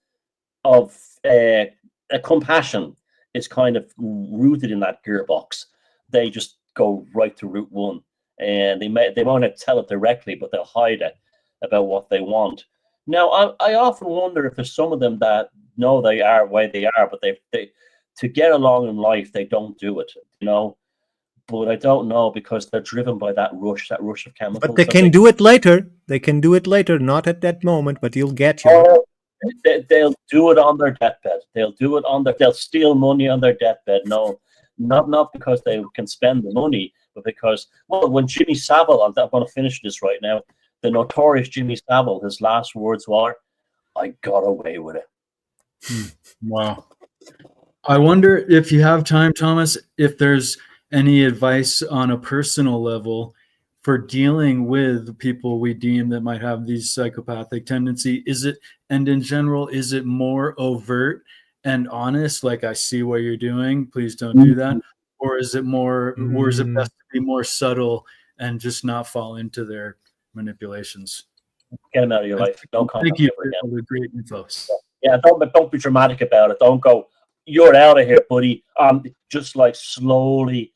of a compassion is kind of rooted in that gearbox. They just go right to route one, and they won't tell it directly, but they'll hide it about what they want. Now, I often wonder if there's some of them that know they are why they are, but they to get along in life they don't do it, But I don't know, because they're driven by that rush of chemicals. But they can do it later. They can do it later, not at that moment, but you'll get here. Oh, they'll do it on their deathbed. They'll steal money on their deathbed. No, not because they can spend the money, but because, well, when Jimmy Savile, I'm going to finish this right now, the notorious Jimmy Savile, his last words were, "I got away with it." Wow. I wonder if you have time, Thomas, if there's any advice on a personal level for dealing with people we deem that might have these psychopathic tendency. And in general, is it more overt and honest? Like, I see what you're doing, please don't do that. Or is it best to be more subtle and just not fall into their manipulations? Get them out of your life. Don't Thank you for the great info. Yeah, don't be dramatic about it. Don't go, "You're out of here, buddy." Just like slowly,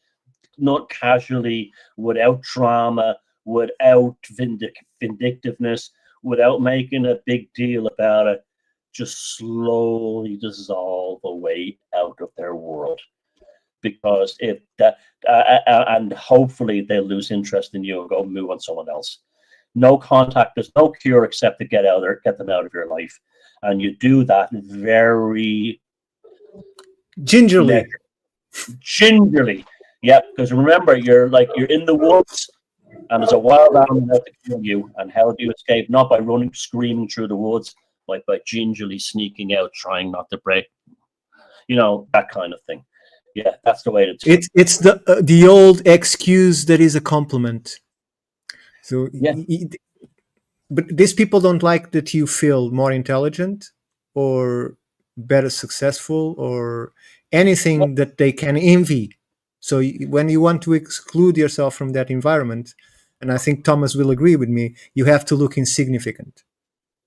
not casually, without drama, without vindictiveness, without making a big deal about it. Just slowly dissolve away out of their world, because if that and hopefully they'll lose interest in you and go move on someone else. No contact. There's no cure except to get them out of your life, and you do that very gingerly. Yeah, because remember, you're in the woods, and there's a wild animal out to kill you. And how do you escape? Not by running, screaming through the woods, like by gingerly sneaking out, trying not to break. That kind of thing. Yeah, that's the way to do it. It's the old excuse that is a compliment. So yeah. But these people don't like that you feel more intelligent or better successful or anything that they can envy. So when you want to exclude yourself from that environment, and I think Thomas will agree with me, you have to look insignificant,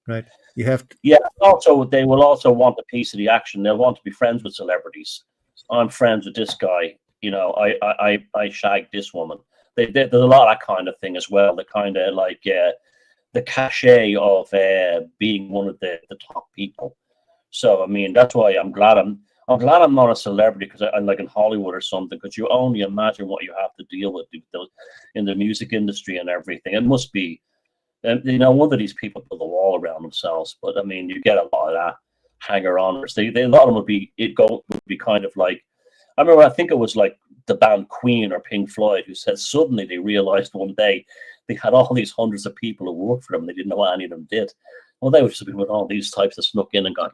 right? You have to. Yeah. Also, they will also want a piece of the action. They'll want to be friends with celebrities. I'm friends with this guy. I shagged this woman. There's a lot of that kind of thing as well. The kind of like the cachet of being one of the top people. So I mean, that's why I'm glad I'm not a celebrity, because I'm like in Hollywood or something, because you only imagine what you have to deal with in the music industry and everything. It must be, one of these people build a wall around themselves. But I mean, you get a lot of that hanger-oners. A lot of them would be kind of like, I remember, I think it was like the band Queen or Pink Floyd, who said suddenly they realized one day they had all these hundreds of people who worked for them. They didn't know what any of them did. Well, they would just be with all these types that snuck in and got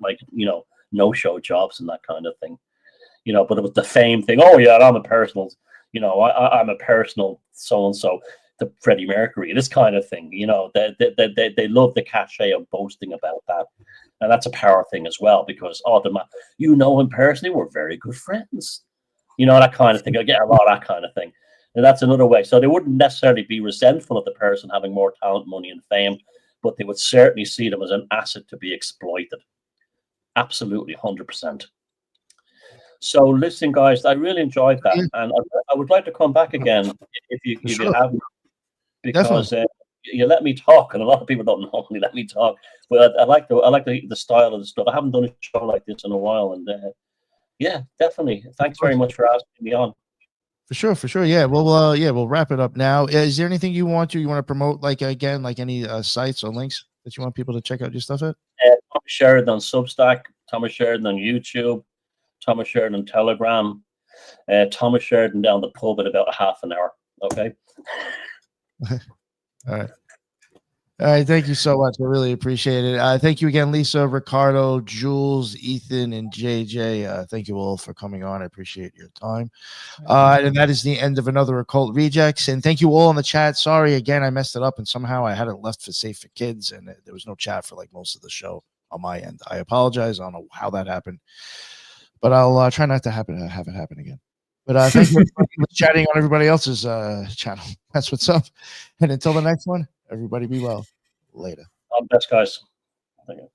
no-show jobs and that kind of thing, but it was the fame thing. Oh yeah, I'm a personal, I'm a personal so-and-so, the Freddie Mercury, this kind of thing, they love the cachet of boasting about that. And that's a power thing as well, because him personally, we're very good friends, that kind of thing. I get a lot of that kind of thing. And that's another way. So they wouldn't necessarily be resentful of the person having more talent, money, and fame, but they would certainly see them as an asset to be exploited. Absolutely, 100%. So listen, guys, I really enjoyed that, and I would like to come back again if you have, because you let me talk, and a lot of people don't normally let me talk. But I like the style of the stuff. I haven't done a show like this in a while, and yeah, definitely. Thanks very much for asking me on. For sure. Yeah, we'll wrap it up now. Is there anything you want to promote, like again, like any sites or links that you want people to check out your stuff at? Thomas Sheridan on Substack, Thomas Sheridan on YouTube, Thomas Sheridan on Telegram, Thomas Sheridan down the pub in about half an hour. Okay. All right. All right, thank you so much. I really appreciate it. Thank you again, Lisa, Ricardo, Jules, Ethan, and JJ. Thank you all for coming on. I appreciate your time. And that is the end of another Occult Rejects. And thank you all in the chat. Sorry again, I messed it up, and somehow I had it left for Safe for Kids, and there was no chat for like most of the show on my end. I apologize. I don't know how that happened, but I'll try not to have it happen again. But thank you for chatting on everybody else's channel. That's what's up. And until the next one, everybody be well. Later. All the best, guys. Thank you.